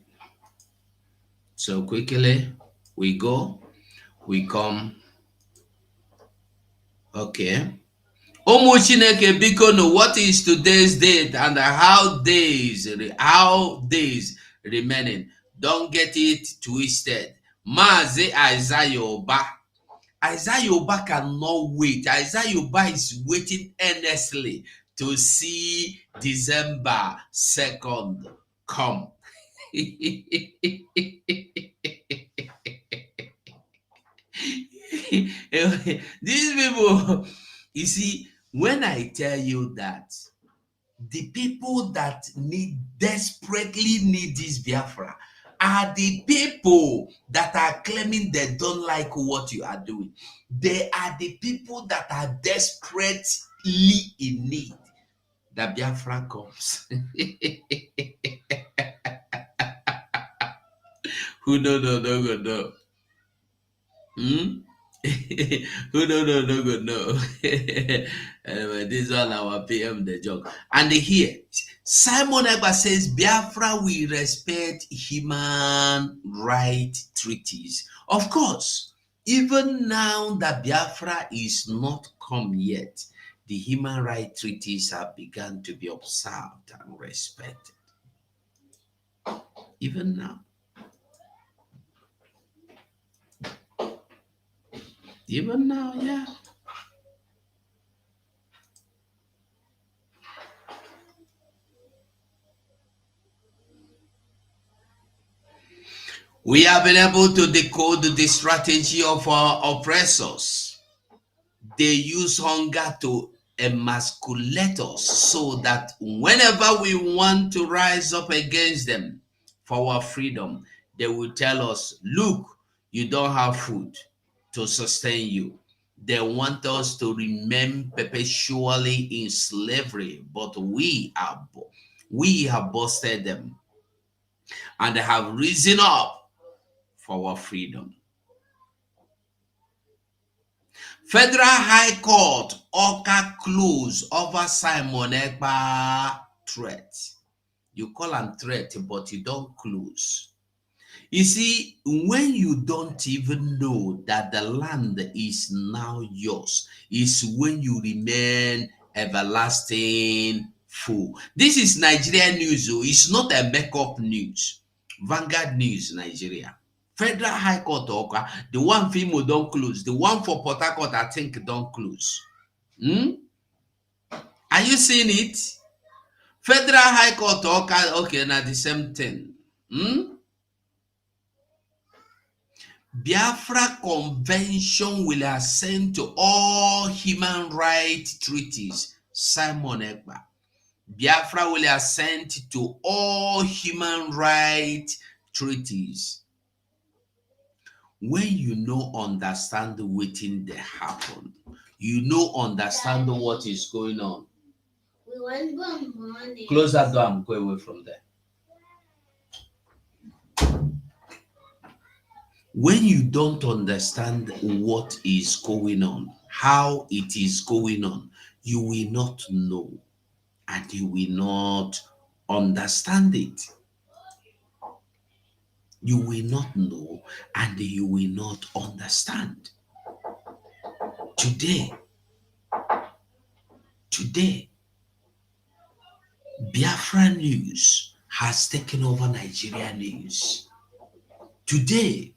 So quickly, we go, we come. Okay. Omu Chineke biko, what is today's date and how days remaining? Don't get it twisted. Mazi Isaiah Oba. Isaiah Oba cannot wait. Isaiah Oba is waiting earnestly to see December 2nd come. These people, you see, when I tell you that the people that desperately need this Biafra are the people that are claiming they don't like what you are doing. They are the people that are desperately in need that Biafra comes. Who don't know? Who don't know? Anyway, this is all our PM the joke. And here, Simon Ekpa says Biafra will respect human rights treaties. Of course, even now that Biafra is not come yet, the human rights treaties have begun to be observed and respected. Even now. Even now, yeah. We have been able to decode the strategy of our oppressors. They use hunger to emasculate us so that whenever we want to rise up against them for our freedom, they will tell us, look, you don't have food to sustain you. They want us to remain perpetually in slavery, but we have busted them and they have risen up for our freedom. Federal High Court order close over Simon Ekpa threat. You call them threat, but you don't close. You see, when you don't even know that the land is now yours, is when you remain everlasting fool. This is Nigerian news, it's not a makeup news. Vanguard News, Nigeria. Federal High Court, the one Fimo don't close. The one for Port Harcourt, I think, don't close. Are you seeing it? Federal High Court, okay, now the same thing. Biafra Convention will assent to all human rights treaties. Simon Ekpa. Biafra will assent to all human rights treaties. When you know understand waiting they happen, you know understand what is going on. We want money. Close that door and go away from there. When you don't understand what is going on, how it is going on, you will not know and you will not understand it. You will not know and you will not understand. Today, Biafra news has taken over Nigeria news. Today,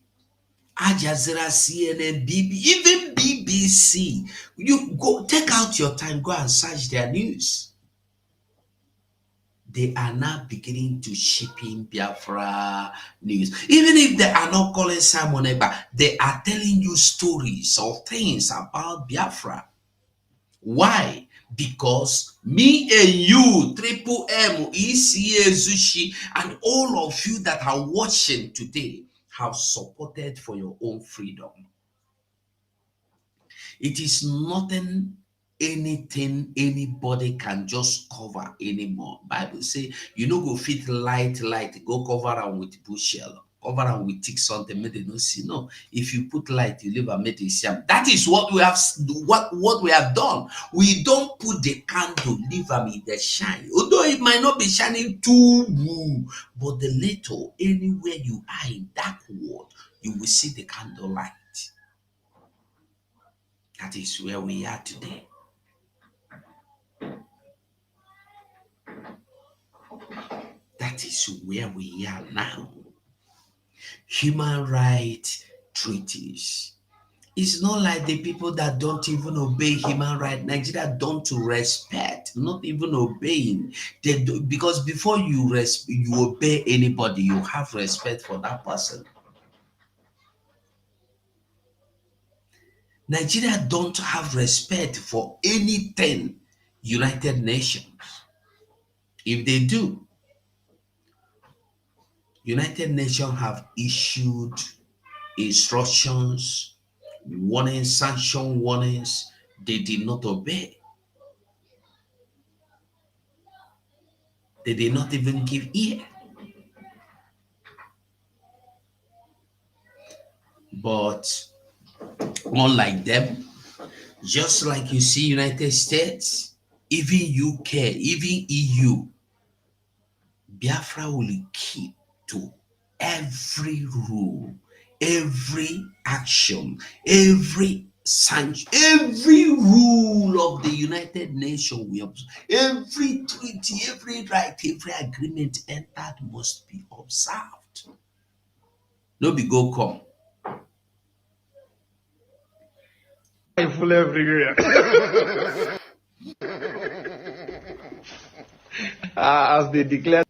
Al Jazeera, CNN, even BBC, you go take out your time, go and search their news. They are now beginning to ship in Biafra news. Even if they are not calling Simon Ekpa, they are telling you stories or things about Biafra. Why? Because me and you, Triple M, ECA, Zushi, and all of you that are watching today have supported for your own freedom. It is nothing, anything anybody can just cover anymore. Bible say you know go fit light, go cover am with bushel, cover am with thick something, make they no see. No, if you put light, you leave and make they see. That is what we have what we have done. We don't put the candle, leave them in the shine. Although it might not be shining too blue, but the little anywhere you are in dark world, you will see the candle light. That is where we are today. That is where we are now. Human rights treaties. It's not like the people that don't even obey human rights. Nigeria don't respect, not even obeying. They do, because before you obey anybody, you have respect for that person. Nigeria don't have respect for anything United Nations. If they do, United Nations have issued instructions, warnings, sanction warnings. They did not obey. They did not even give ear. But unlike them, just like you see United States, even UK, even EU, Biafra will keep to every rule, every action, every sanction, every rule of the United Nations we observe, every treaty, every right, every agreement entered must be observed. No be go come. Full everywhere. As they declare,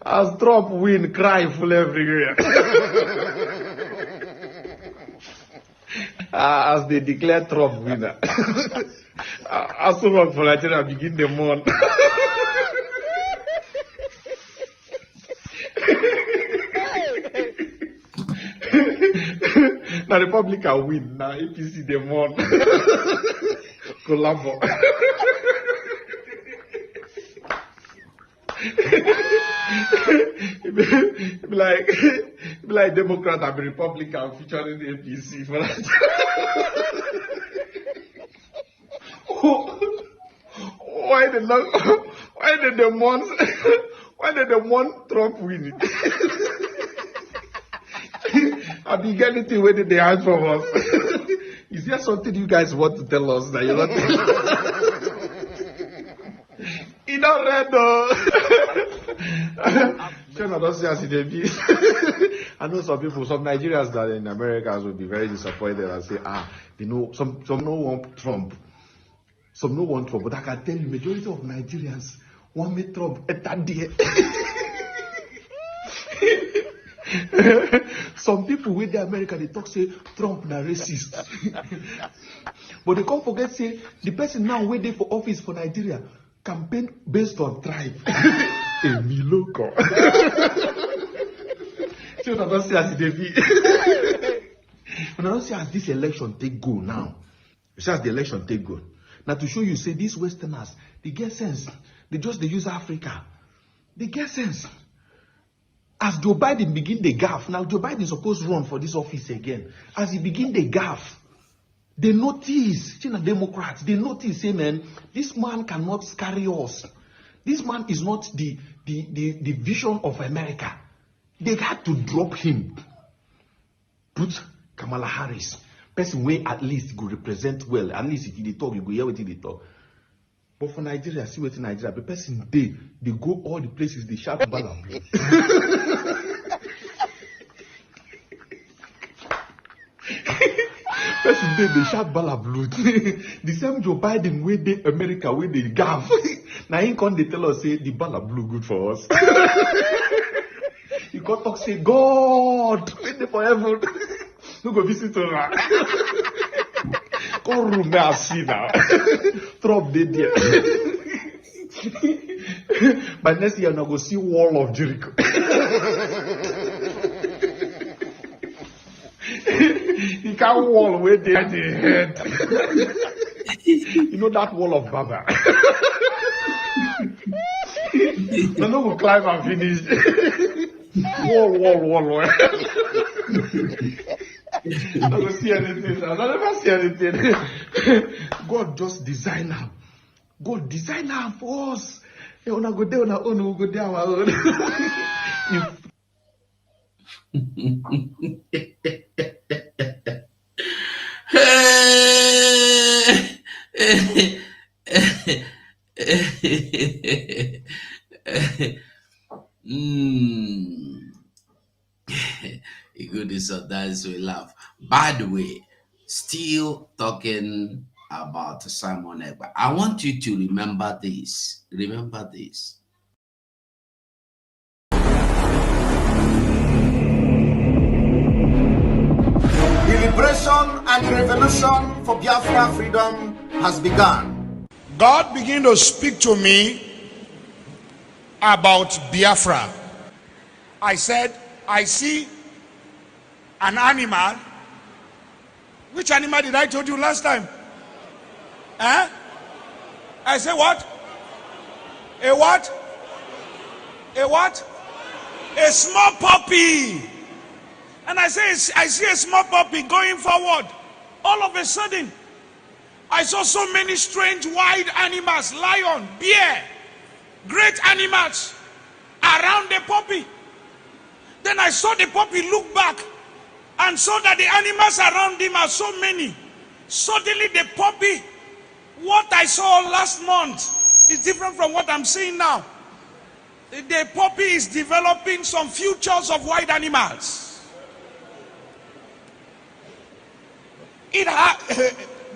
as Trump win, cry full everywhere. As they declare Trump winner, as so long for Nigeria begin the mourn. Now Republican win, now APC the mourn. Collabo. Be like Democrat and Republican featuring the APC for that. Why did the one Trump win it? I be anything where did they hide from us? Is there something you guys want to tell us that you're not telling us? You don't read though. I know some people, some Nigerians that in America will be very disappointed and say, you know, some no want Trump. Some no want Trump, but I can tell you, majority of Nigerians want me Trump enter there. Some people with the America, they talk say Trump na racist. But they can't forget say the person now waiting for office for Nigeria campaign based on tribe. Emiloko. So I don't see as they be. When I don't see as this election take go now. See as the election take go. Now to show you say these Westerners, they get sense. They use Africa. They get sense. As Joe Biden begin the gaff, now Joe Biden is supposed to run for this office again. As he begin the gaff, they notice, China Democrats, they notice, say, man, this man cannot carry us. This man is not the vision of America. They had to drop him. Put Kamala Harris, person way at least go represent well. At least if they talk, you go hear what they talk. But for Nigeria, see what in Nigeria, the person they go all the places, they shout bala blue. Person they shout bala blue. The same Joe Biden way they America way they gaff. Now he can't they tell us say the bala blue good for us. You can't talk say God wait for heaven. Who go visit her? Come room now see now. Trump did there. But next year, I'm going to see Wall of Jericho. You can't wall where they at the head. You know that wall of Baba. No go climb and finish. Wall. I don't see anything. I never see anything. God just design them. God design them for us. Hey, we go there on our own, we go there on our own. Goodness of that is we laugh. By the way, still talking about Simon Ekpa. I want you to remember this. Remember this. The liberation and the revolution for Biafra freedom has begun. God began to speak to me about Biafra. I said, I see an animal. Which animal did I told you last time? Huh? I say what? A what? A what? A small puppy. And I say, I see a small puppy going forward. All of a sudden, I saw so many strange wild animals, lion, bear, great animals around the puppy. Then I saw the puppy look back and saw that the animals around him are so many. Suddenly the puppy, what I saw last month is different from what I'm seeing now. The puppy is developing some futures of wild animals.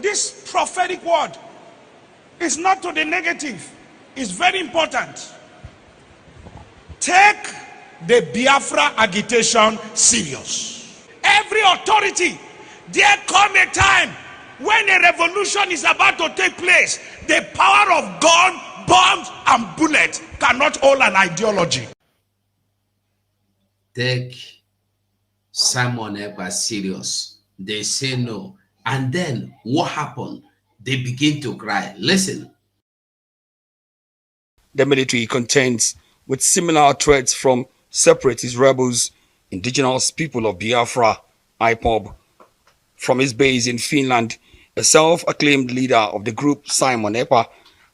This prophetic word is not to the negative. It's very important. Take the Biafra agitation serious. Every authority, there come a time when a revolution is about to take place. The power of gun, bombs, and bullets cannot hold an ideology. Take Simon Ekpa serious. They say no. And then what happened? They begin to cry. Listen. The military contends with similar threats from separatist rebels, indigenous people of Biafra, IPOB. From his base in Finland, a self-acclaimed leader of the group, Simon Ekpa,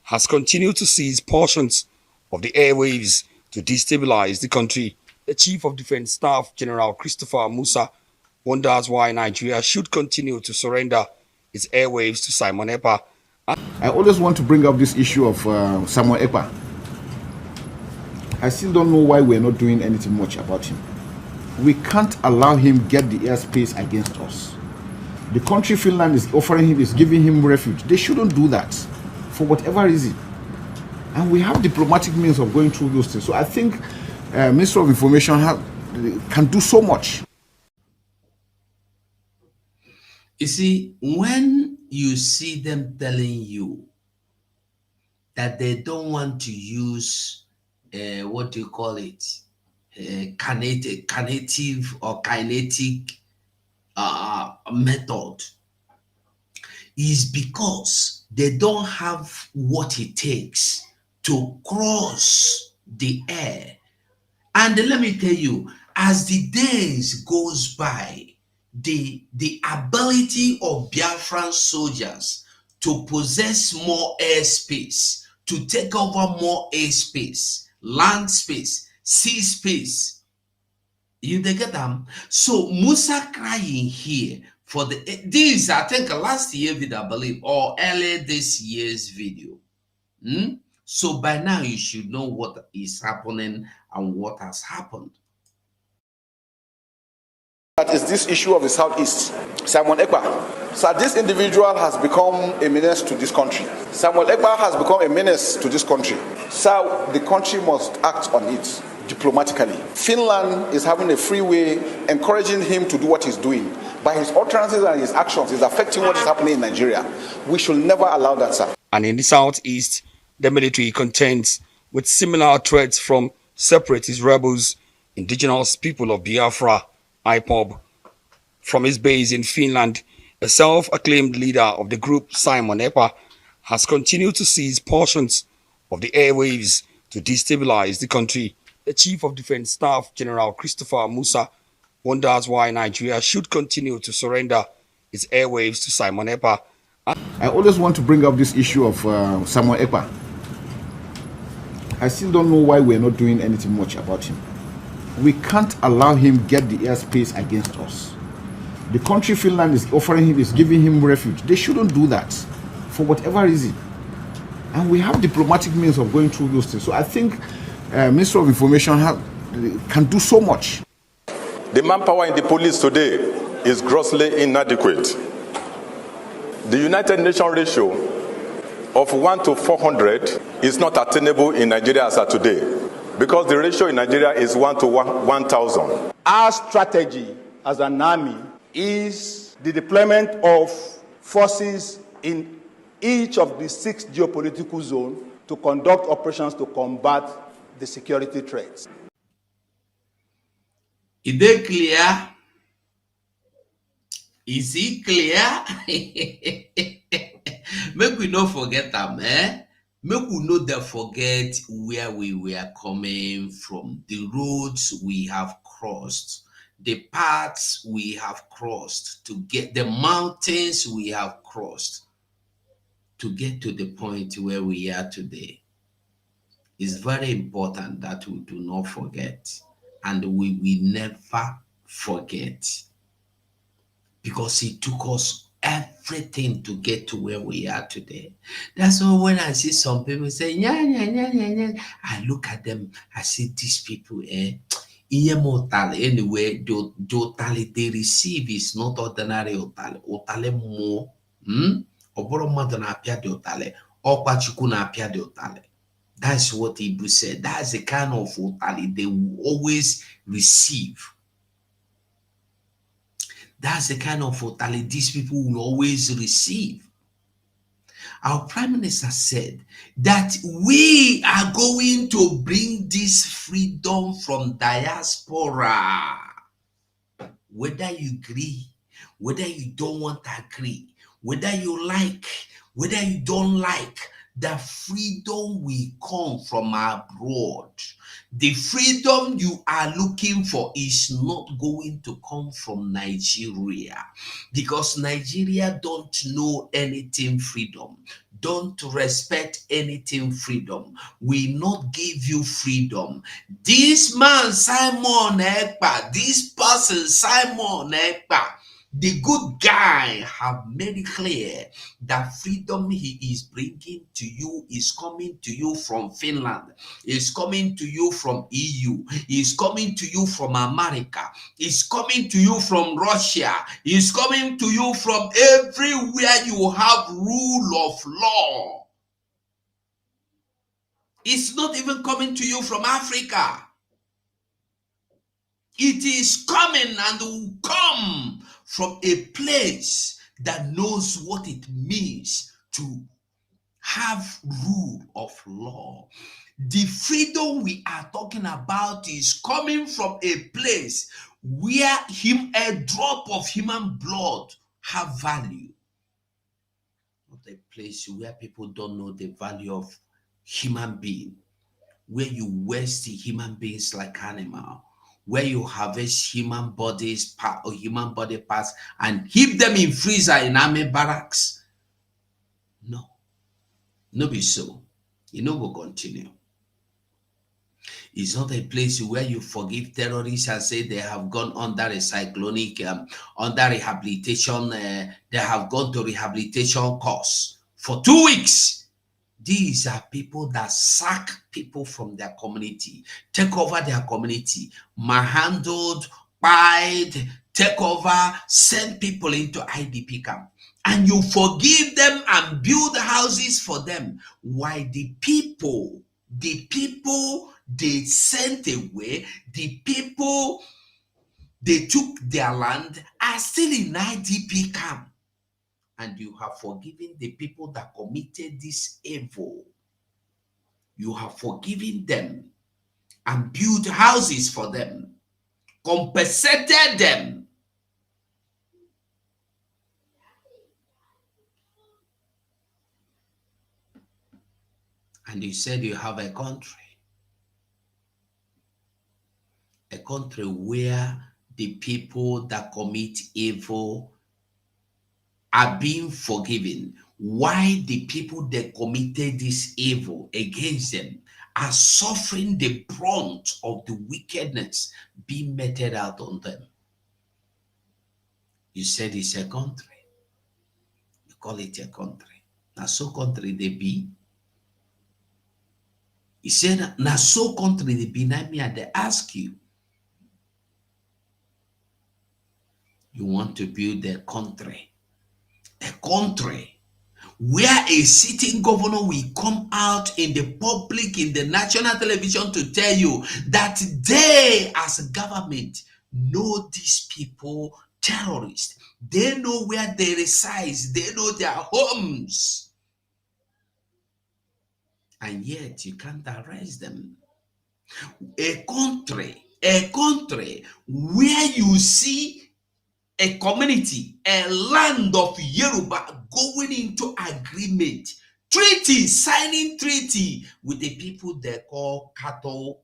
has continued to seize portions of the airwaves to destabilize the country. The Chief of Defense Staff, General Christopher Musa, wonders why Nigeria should continue to surrender its airwaves to Simon Ekpa. I always want to bring up this issue of Simon Ekpa. I still don't know why we're not doing anything much about him. We can't allow him get the airspace against us. The country Finland is offering him, is giving him refuge. They shouldn't do that for whatever reason. And we have diplomatic means of going through those things. So I think Minister of Information can do so much. You see, when you see them telling you that they don't want to use what do you call it, kinetic or kinetic method, is because they don't have what it takes to cross the air. And let me tell you, as the days goes by, the ability of Biafran soldiers to possess more airspace, to take over more airspace, land space, sea space, you they get them. So Musa crying here for this, I think last year video, I believe, or early this year's video. So by now you should know what is happening and what has happened. That is this issue of the Southeast. Simon Ekpa. So this individual has become a menace to this country. Simon Ekpa has become a menace to this country. So the country must act on it diplomatically. Finland is having a free way, encouraging him to do what he's doing. By his utterances and his actions, is affecting what is happening in Nigeria. We should never allow that, sir. And in the Southeast, the military contends with similar threats from separatist rebels, indigenous people of Biafra, IPOB. From his base in Finland, a self-acclaimed leader of the group, Simon Ekpa, has continued to seize portions of the airwaves to destabilize the country. The Chief of Defense Staff, General Christopher Musa, wonders why Nigeria should continue to surrender its airwaves to Simon Ekpa. I always want to bring up this issue of Simon Ekpa. I still don't know why we're not doing anything much about him. We can't allow him get the airspace against us. The country Finland is offering him, is giving him refuge. They shouldn't do that for whatever reason. And we have diplomatic means of going through those things. So I think Minister of Information can do so much. The manpower in the police today is grossly inadequate. The United Nations ratio of 1 to 400 is not attainable in Nigeria as of today, because the ratio in Nigeria is 1 to 1,000. Our strategy as an army is the deployment of forces in each of the 6 geopolitical zones to conduct operations to combat the security threats. Is it clear? Is it clear? Make we not forget them, eh? Make we not forget where we were coming from, the roads we have crossed, the paths we have crossed, to get the mountains we have crossed, to get to the point where we are today. It's very important that we do not forget, and we will never forget, because it took us everything to get to where we are today. That's why when I see some people say, I look at them, I see these people, anyway, the otale they receive is not ordinary otale. Otale more, oboro mmadụ na-apịa dị otale, ọkwa Chukwu na-apịa dị otale. That's what Hebrew said. That's the kind of otale they will always receive. That's the kind of otale these people will always receive. Our Prime Minister said that we are going to bring this freedom from diaspora. Whether you agree, whether you don't want to agree, whether you like, whether you don't like, the freedom will come from abroad. The freedom you are looking for is not going to come from Nigeria, because Nigeria don't know anything freedom, don't respect anything freedom, will not give you freedom. This man, Simon Ekpa, this person, Simon Ekpa, the good guy, have made it clear that freedom he is bringing to you is coming to you from Finland, is coming to you from EU, is coming to you from America, is coming to you from Russia, is coming to you from everywhere you have rule of law. It's not even coming to you from Africa. It is coming and will come from a place that knows what it means to have rule of law. The freedom we are talking about is coming from a place where a drop of human blood have value. Not a place where people don't know the value of human being, where you waste human beings like animal, where you harvest human bodies or human body parts and keep them in freezer in army barracks. No be so. You know, will continue. It's not a place where you forgive terrorists and say they have gone under a cyclonic, under rehabilitation. They have gone to rehabilitation course for 2 weeks. These are people that sack people from their community, take over their community, manhandled, pied, take over, send people into IDP camp. And you forgive them and build houses for them. Why the people they sent away, the people they took their land are still in IDP camp. And you have forgiven the people that committed this evil. You have forgiven them and built houses for them, compensated them. And you said you have a country where the people that commit evil are being forgiven. Why the people that committed this evil against them are suffering the brunt of the wickedness being meted out on them. You said it's a country. You call it a country. Now, so country they be. He said, now so country they be. Now me, they ask you, you want to build a country where a sitting governor will come out in the public, in the national television to tell you that they as a government know these people terrorists. They know where they reside. They know their homes. And yet you can't arrest them. A country where you see a community, a land of Yoruba going into agreement, signing treaty with the people they call cattle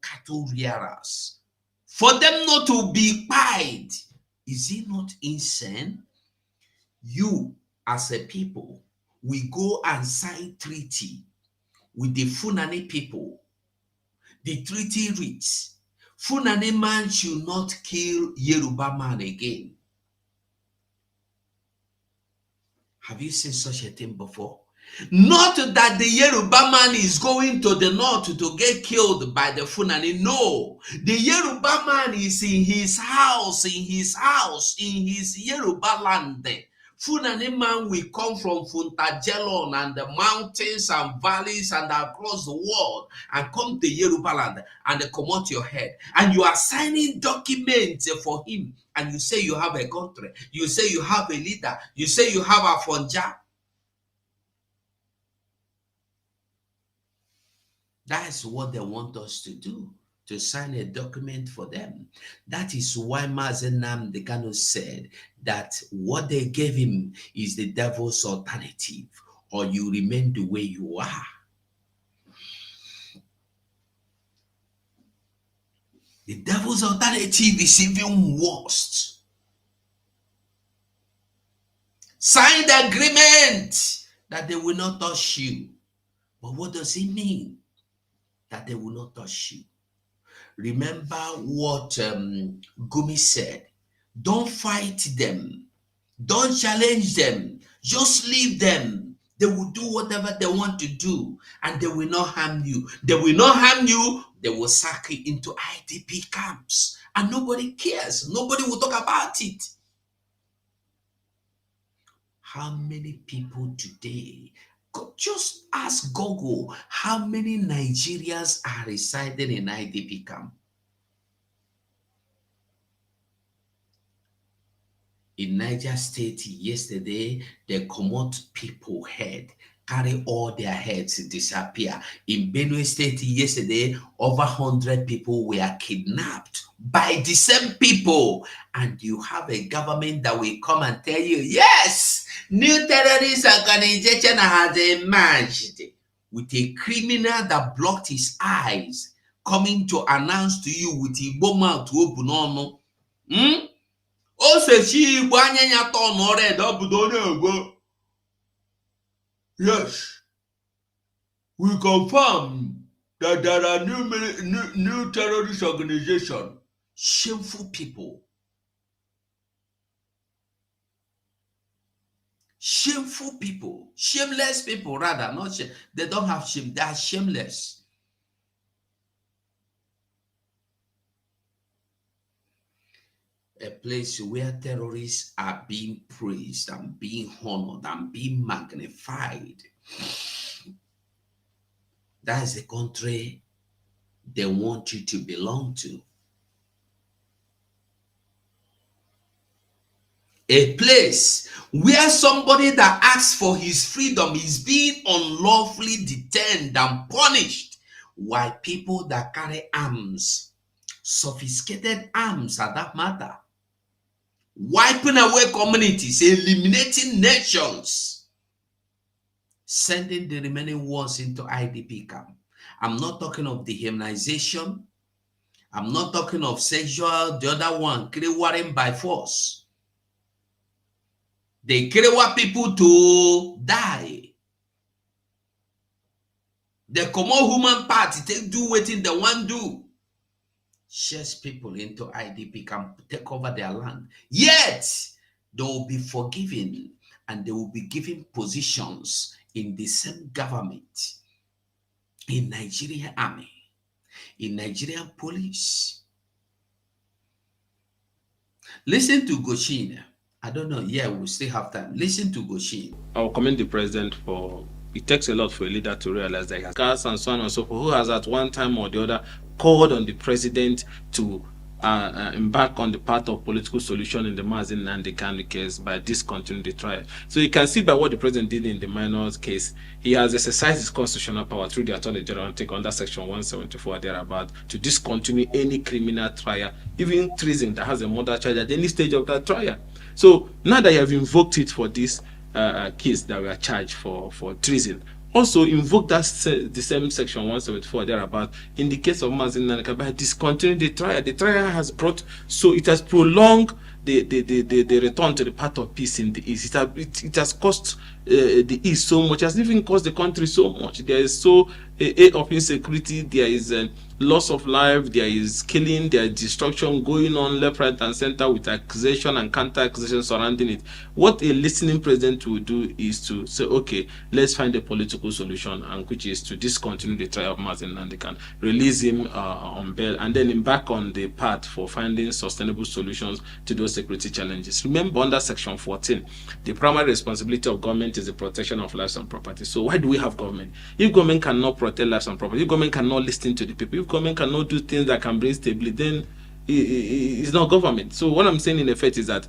rearers, for them not to be paid. Is it not insane? You, as a people, we go and sign treaty with the Fulani people. The treaty reads, Fulani man should not kill Yoruba man again. Have you seen such a thing before? Not that the Yoruba man is going to the north to get killed by the Fulani. No. The Yoruba man is in his house, in his Yoruba land. Fulani man will come from Funtajelon and the mountains and valleys and across the world and come to Yoruba land and they come out your head. And you are signing documents for him. And you say you have a country. You say you have a leader. You say you have a Fonja. That's what they want us to do, to sign a document for them. That is why Mazen Nnamdi Kanu said that what they gave him is the devil's alternative, or you remain the way you are. The devil's alternative is even worse. Sign the agreement that they will not touch you. But what does it mean that they will not touch you? Remember what Gumi said. Don't fight them. Don't challenge them. Just leave them. They will do whatever they want to do and they will not harm you. They will not harm you. They will sack you into IDP camps and nobody cares. Nobody will talk about it. How many people today, just ask Google, how many Nigerians are residing in IDP camp? In Niger State yesterday, they comot people head, carry all their heads disappear. In Benue State yesterday, over 100 people were kidnapped by the same people. And you have a government that will come and tell you, yes, new terrorist organization has emerged, with a criminal that blocked his eyes coming to announce to you with Igbo mouth open on. Yes, we confirm that there are new terrorist organization. Shameful people. Shameful people. Shameless people, rather. Not shame. They don't have shame. They are shameless. A place where terrorists are being praised and being honored and being magnified. That is the country they want you to belong to. A place where somebody that asks for his freedom is being unlawfully detained and punished, while people that carry arms, sophisticated arms at that matter, wiping away communities, eliminating nations, sending the remaining ones into IDP camp. I'm not talking of dehumanization. I'm not talking of sexual, the other one, warring by force. They want people to die. The common human party take do waiting the one do. Chase people into IDP camp, take over their land. Yet they will be forgiven and they will be given positions in the same government, in Nigerian army, in Nigerian police. Listen to Goshin. I don't know. Yeah, we'll still have time. Listen to Goshin. I'll commend the president for, it takes a lot for a leader to realize that he has cast and so on and so forth, who has at one time or the other called on the president to embark on the path of political solution in the Mazin Nandekani case by discontinuing the trial. So you can see by what the president did in the minors case, he has exercised his constitutional power through the Attorney General take under Section 174 thereabout to discontinue any criminal trial, even treason that has a murder charge at any stage of that trial. So now that you have invoked it for this case that we are charged for treason, also invoke that the same Section 174 thereabout in the case of Mazin Nanaka by discontinuing the trial. The trial has brought, so it has prolonged the return to the path of peace in the East. It has cost the East so much, it has even cost the country so much. There is so a of insecurity, there is loss of life, there is killing, there is destruction going on left, right, and center with accusation and counter-accusation surrounding it. What a listening president will do is to say, okay, let's find a political solution, and which is to discontinue the trial of Martin Nandekan, release him on bail, and then embark on the path for finding sustainable solutions to those security challenges. Remember, under Section 14, the primary responsibility of government is the protection of lives and property. So why do we have government? If government cannot protect lives and property, if government cannot listen to the people, if government cannot do things that can bring stability, then it's not government. So what I'm saying in effect is that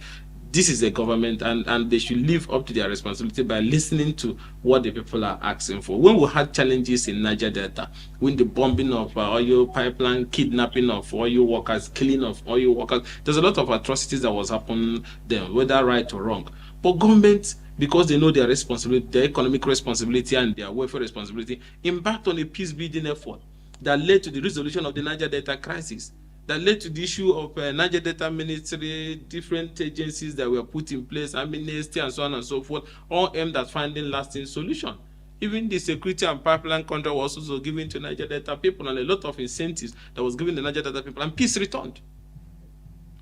this is a government, and they should live up to their responsibility by listening to what the people are asking for. When we had challenges in Niger Delta, when the bombing of oil pipeline, kidnapping of oil workers, killing of oil workers, there's a lot of atrocities that was happening there, whether right or wrong. But government, because they know their responsibility, their economic responsibility and their welfare responsibility, embarked on a peace-building effort that led to the resolution of the Niger Delta crisis, that led to the issue of Niger Delta military, different agencies that were put in place, amnesty and so on and so forth, all aimed at finding lasting solution. Even the security and pipeline contract was also given to Niger Delta people, and a lot of incentives that was given to Niger Delta people, and peace returned.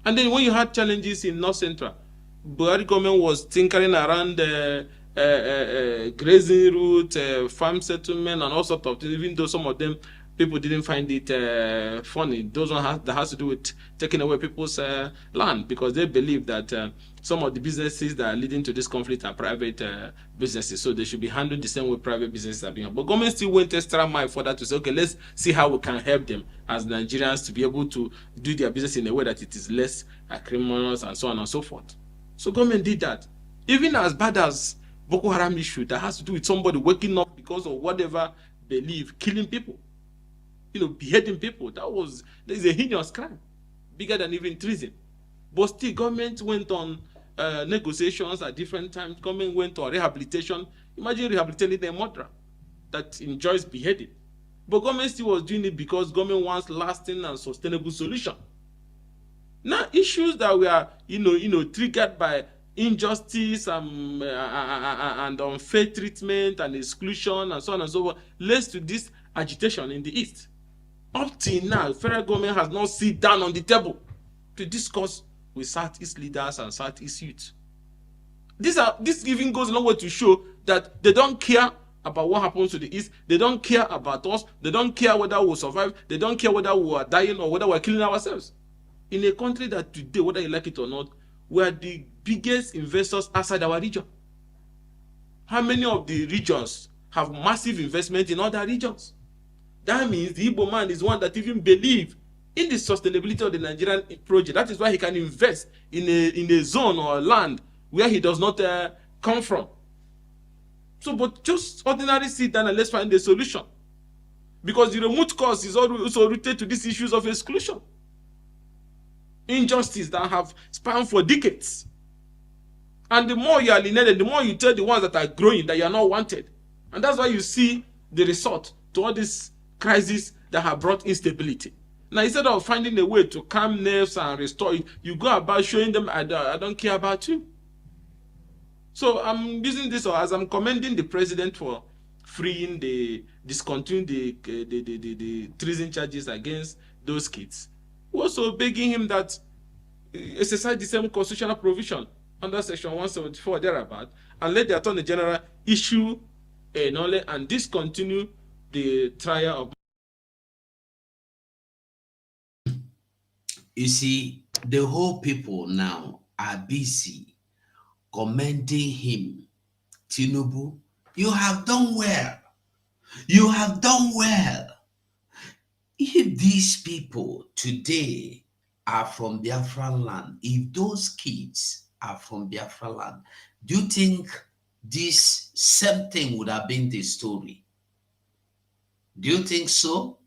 And then when you had challenges in North Central, Buhari government was tinkering around grazing route, farm settlement, and all sorts of things, even though some of them people didn't find it funny. Those one that has to do with taking away people's land, because they believe that some of the businesses that are leading to this conflict are private businesses, so they should be handled the same way private businesses are being. But government still went extra mile for that to say, okay, let's see how we can help them as Nigerians to be able to do their business in a way that it is less criminals and so on and so forth. So government did that. Even as bad as Boko Haram issue that has to do with somebody waking up because of whatever belief, killing people, beheading people. That is a heinous crime, bigger than even treason. But still, government went on negotiations at different times. Government went on rehabilitation. Imagine rehabilitating a murderer that enjoys beheading. But government still was doing it because government wants lasting and sustainable solution. Now, issues that were, triggered by injustice and unfair treatment and exclusion and so on and so forth, leads to this agitation in the East. Up till now, federal government has not sit down on the table to discuss with Southeast leaders and Southeast youth. This even goes a long way to show that they don't care about what happens to the East. They don't care about us. They don't care whether we'll survive. They don't care whether we are dying or whether we're killing ourselves. In a country that today, whether you like it or not, we are the biggest investors outside our region. How many of the regions have massive investment in other regions? That means the Igbo man is one that even believes in the sustainability of the Nigerian project. That is why he can invest in a zone or a land where he does not come from. So, but just ordinarily sit down and let's find a solution. Because the root cause is also rooted to these issues of exclusion. Injustice that have spanned for decades. And the more you are alienated, the more you tell the ones that are growing that you are not wanted. And that's why you see the result to all these crises that have brought instability. Now, instead of finding a way to calm nerves and restore it, you go about showing them, I don't care about you. So I'm using this as I'm commending the president for freeing discontinuing the treason charges against those kids. We're also begging him that exercise the same constitutional provision under section 174 thereabout, and let the Attorney General issue a knowledge and discontinue the trial of. You see, the whole people now are busy commending him. Tinubu, you have done well. You have done well. If these people today are from Biafran land, if those kids are from Biafran land, do you think this same thing would have been the story? Do you think so?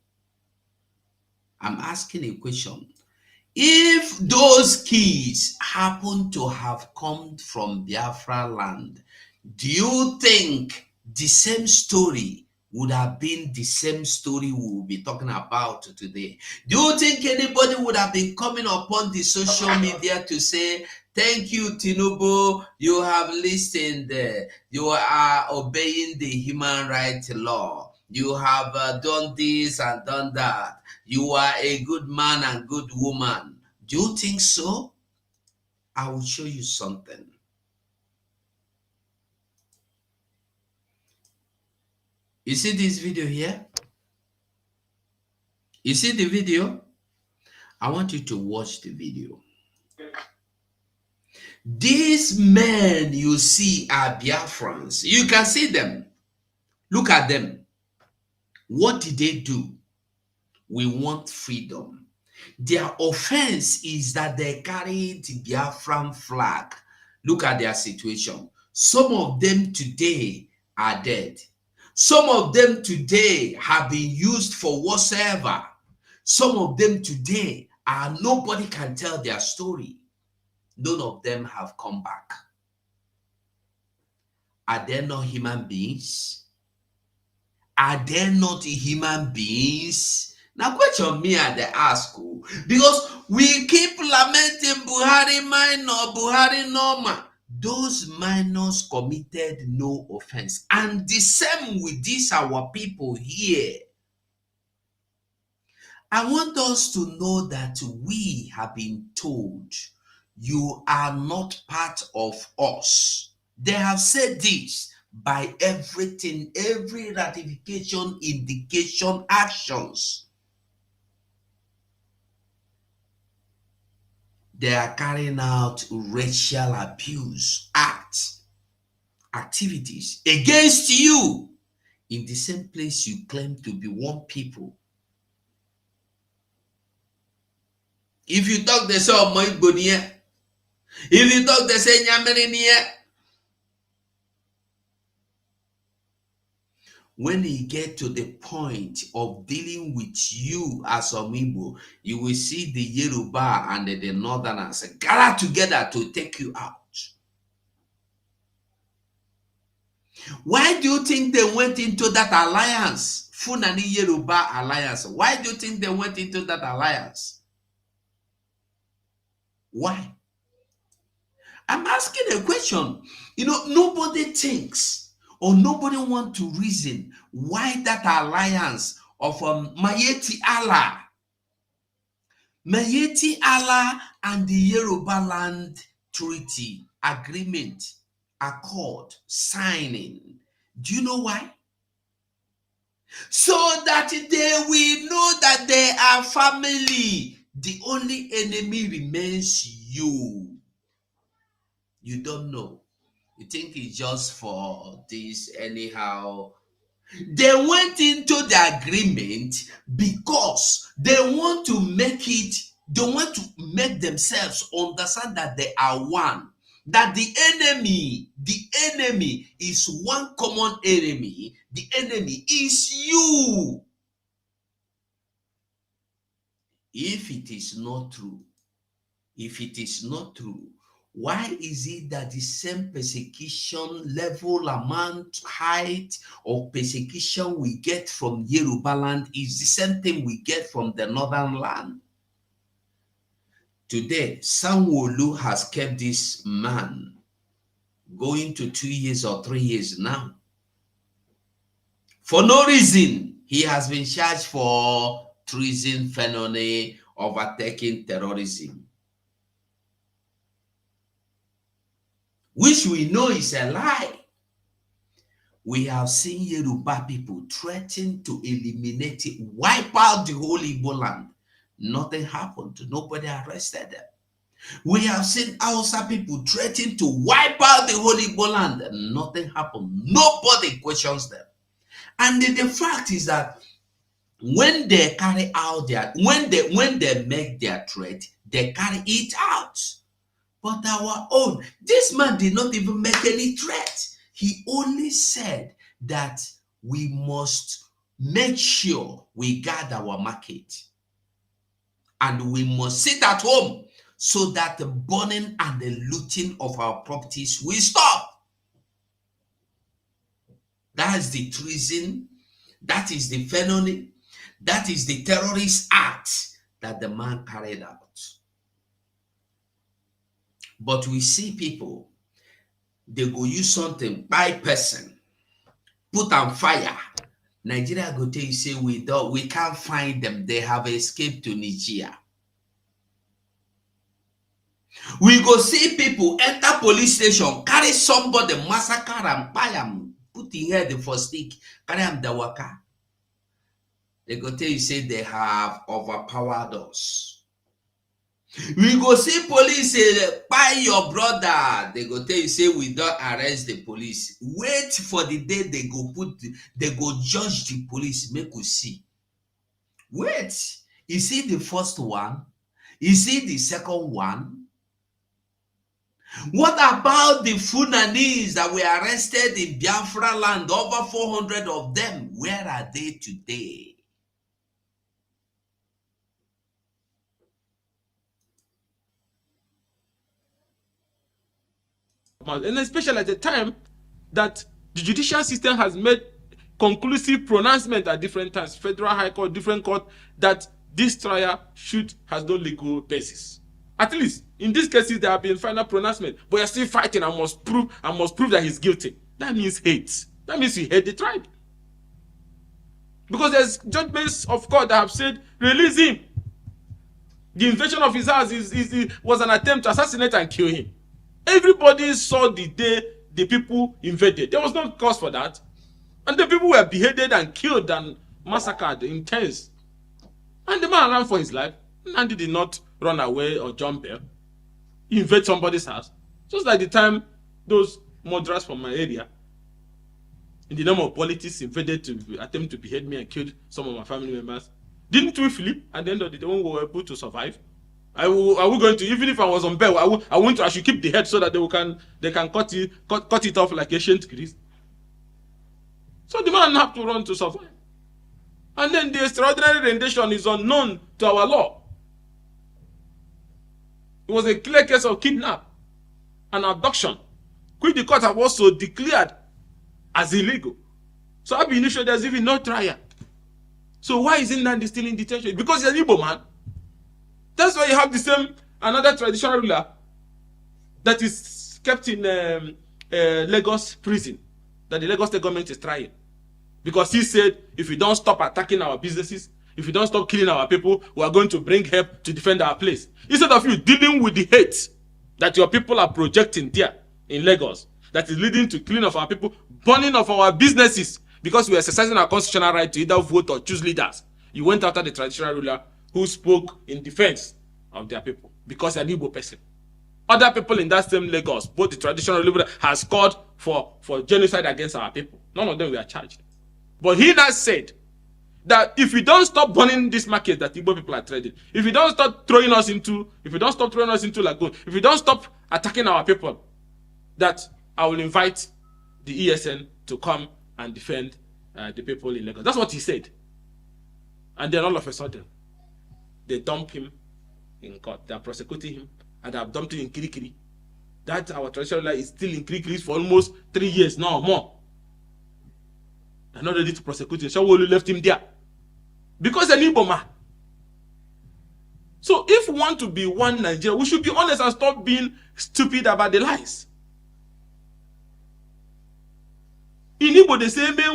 I'm asking a question. If those kids happen to have come from Biafra land, do you think the same story would have been the same story we will be talking about today? Do you think anybody would have been coming upon the social media to say, thank you, Tinubu, you have listened, you are obeying the human rights law, you have done this and done that, you are a good man and good woman? Do you think so? I will show you something. You see this video here? You see the video? I want you to watch the video. These men you see are Biafrans. You can see them. Look at them. What did they do? We want freedom. Their offense is that they carried the Biafran flag. Look at their situation. Some of them today are dead. Some of them today have been used for whatsoever. Some of them today are nobody can tell their story. None of them have come back. Are they not human beings? Are they not human beings? Now, question me at the ask, because we keep lamenting Buhari minor, Buhari normal. Those minors committed no offense. And the same with these our people here. I want us to know that we have been told, you are not part of us. They have said this by everything, every ratification, indication, actions. They are carrying out racial abuse acts, activities against you in the same place you claim to be one people. If you talk the same of my Bonia, If you talk, they say Nyamere near. When he get to the point of dealing with you as Omibo, you will see the Yoruba and the Northerners gather together to take you out. Why do you think they went into that alliance? Funani Yoruba alliance. Why do you think they went into that alliance? Why? I'm asking a question. You know, nobody thinks or nobody wants to reason why that alliance of Mayeti Allah and the Yoruba Land Treaty Agreement Accord signing. Do you know why? So that they will know that they are family. The only enemy remains you. You don't know. You think it's just for this anyhow. They went into the agreement because they want to make themselves understand that they are one. That the enemy is one common enemy. The enemy is you. If it is not true, why is it that the same persecution level, amount, height of persecution we get from Yoruba land is the same thing we get from the northern land? Today, Sanwo-Olu has kept this man going to 2 years or 3 years now. For no reason, he has been charged for treason, felony, overtaking terrorism, which we know is a lie. We have seen Yoruba people threaten to eliminate it, wipe out the whole Igbo land. Nothing happened. Nobody arrested them. We have seen Hausa people threaten to wipe out the whole Igbo land. Nothing happened. Nobody questions them. And the fact is that when they carry out when they make their threat, they carry it out. But our own, this man did not even make any threat. He only said that we must make sure we guard our market. And we must sit at home so that the burning and the looting of our properties will stop. That is the treason. That is the felony. That is the terrorist act that the man carried out. But we see people, they go use something by person, put on fire. Nigeria go tell you, say we can't find them. They have escaped to Nigeria. We go see people enter police station, carry somebody, massacre and buy them, put in head for stick, carry them the waka. They go tell you, say they have overpowered us. We go see police say, buy your brother. They go tell you, say we don't arrest the police. Wait for the day they go judge the police, make we see. Wait, you see the first one? You see the second one? What about the Funanis that were arrested in Biafra land? Over 400 of them. Where are they today? And especially at the time that the judicial system has made conclusive pronouncement at different times, federal high court, different court, that this trial has no legal basis. At least in these cases there have been final pronouncement, but you're still fighting and must prove that he's guilty. That means hate. That means you hate the tribe. Because there's judgments of court that have said, release him. The invasion of his house was an attempt to assassinate and kill him. Everybody saw the day the people invaded. There was no cause for that. And the people were beheaded and killed and massacred in tens. And the man ran for his life. And he did not run away or jump there. He invaded somebody's house. Just like the time those murderers from my area, in the name of politics, invaded to attempt to behead me and killed some of my family members. Didn't we flee? At the end of the day, we were able to survive. Are we going to, even if I was on bail, I should keep the head so that they can cut it off like ancient Greece. So the man have to run to survive. And then the extraordinary rendition is unknown to our law. It was a clear case of kidnap and abduction, which the court have also declared as illegal. So I've been issued there's even no trial. So why isn't Nandi still in detention? Because he's an Igbo man. That's why you have the same another traditional ruler that is kept in Lagos prison that the Lagos state government is trying. Because he said, if you don't stop attacking our businesses, if you don't stop killing our people, we are going to bring help to defend our place. Instead of you dealing with the hate that your people are projecting there in Lagos, that is leading to killing of our people, burning of our businesses, because we are exercising our constitutional right to either vote or choose leaders. You went after the traditional ruler who spoke in defense of their people because they're an Igbo person. Other people in that same Lagos, both the traditional ruler has called for genocide against our people. None of them were charged. But he now said that if we don't stop burning this market that Igbo people are trading, if we don't stop throwing us into lagoon, if we don't stop attacking our people, that I will invite the ESN to come and defend the people in Lagos. That's what he said. And then all of a sudden, they dump him in court. They are prosecuting him and they have dumped him in Kirikiri. That our traditional law is still in Kirikiri for almost 3 years now or more. They're not ready to prosecute him. Shawolu left him there. Because an Igbo man. So if we want to be one Nigeria, we should be honest and stop being stupid about the lies. In Igbo, they say, when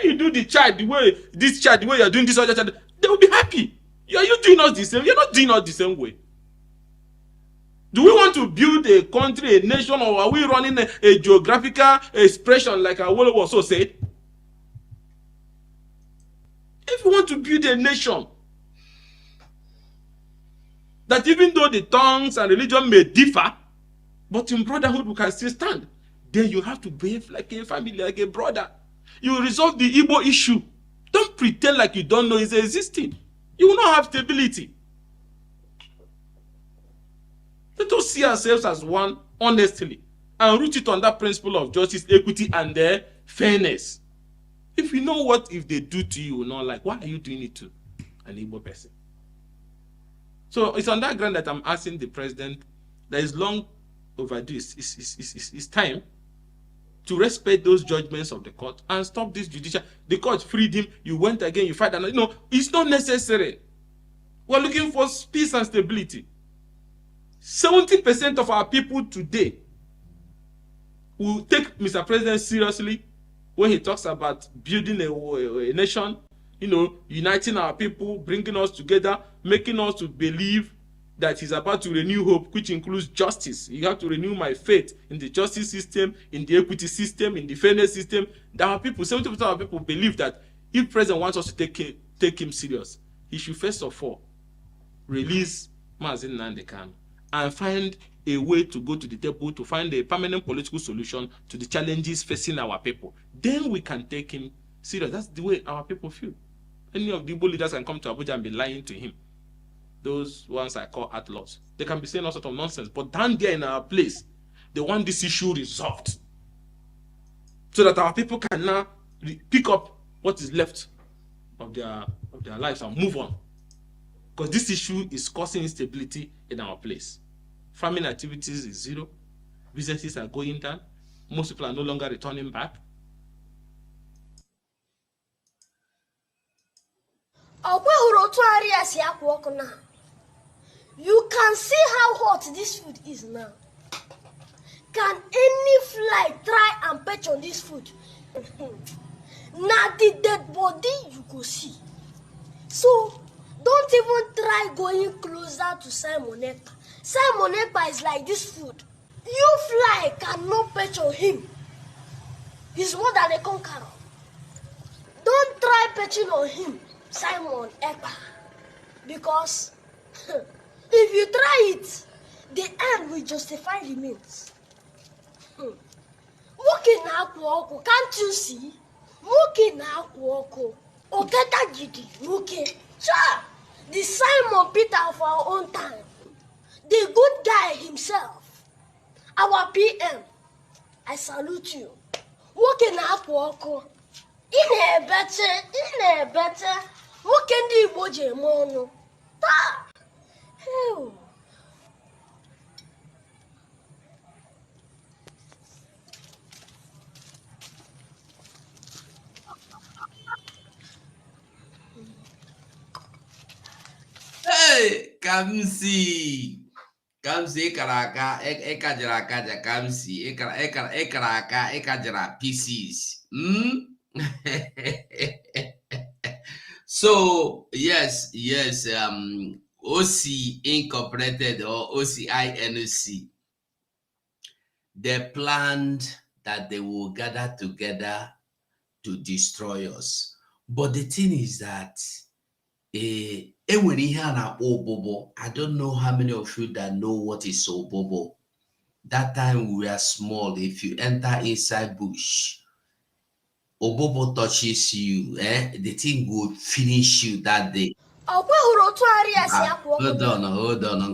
you do the child the way you're doing this other child, they will be happy. Are you doing us the same? You're not doing us the same way. Do we want to build a country, a nation, or are we running a geographical expression like Awolowo also said? If we want to build a nation, that even though the tongues and religion may differ, but in brotherhood we can still stand, then you have to behave like a family, like a brother. You resolve the Igbo issue. Don't pretend like you don't know it's existing. You will not have stability. Let us see ourselves as one honestly and root it on that principle of justice, equity, and fairness. If you know what if they do to you, not like, why are you doing it to an Igbo person? So it's on that ground that I'm asking the president that is long overdue. It's time to respect those judgments of the court and stop this judicial. The court freed him. You went again. You fight another. No, it's not necessary. We're looking for peace and stability. 70% of our people today will take Mr. President seriously when he talks about building a nation, uniting our people, bringing us together, making us to believe that he's about to renew hope, which includes justice. You have to renew my faith in the justice system, in the equity system, in the fairness system. That our people, 70% of our people believe that if President wants us to take him serious, he should first of all release Mazi Nnamdi Kanu and find a way to go to the table to find a permanent political solution to the challenges facing our people. Then we can take him serious. That's the way our people feel. Any of the Igbo leaders can come to Abuja and be lying to him. Those ones I call outlaws. They can be saying all sorts of nonsense. But down there in our place, they want this issue resolved. So that our people can now pick up what is left of their lives and move on. Because this issue is causing instability in our place. Farming activities is zero. Businesses are going down. Most people are no longer returning back. You can see how hot this food is now. Can any fly try and perch on this food? Now the dead body you go see. So don't even try going closer to Simon Ekpa. Simon Ekpa is like this food. You fly cannot perch on him. He's more than a conqueror. Don't try perching on him, Simon Ekpa. Because if you try it, the end will justify the means. Can't you see? The Simon Peter of our own time, the good guy himself, our PM, I salute you. Working up, walk. In a better, what can the Iboje mono? Hell. Hey, Kamsi. Kamsi karaka, ekajara Kamsi, ekaraka, ekajara pieces. So yes, OC Incorporated or OCINOC, they planned that they will gather together to destroy us. But the thing is that I don't know how many of you that know what is obobo. That time we were small. If you enter inside bush, obobo touches you, the thing will finish you that day. Hold on,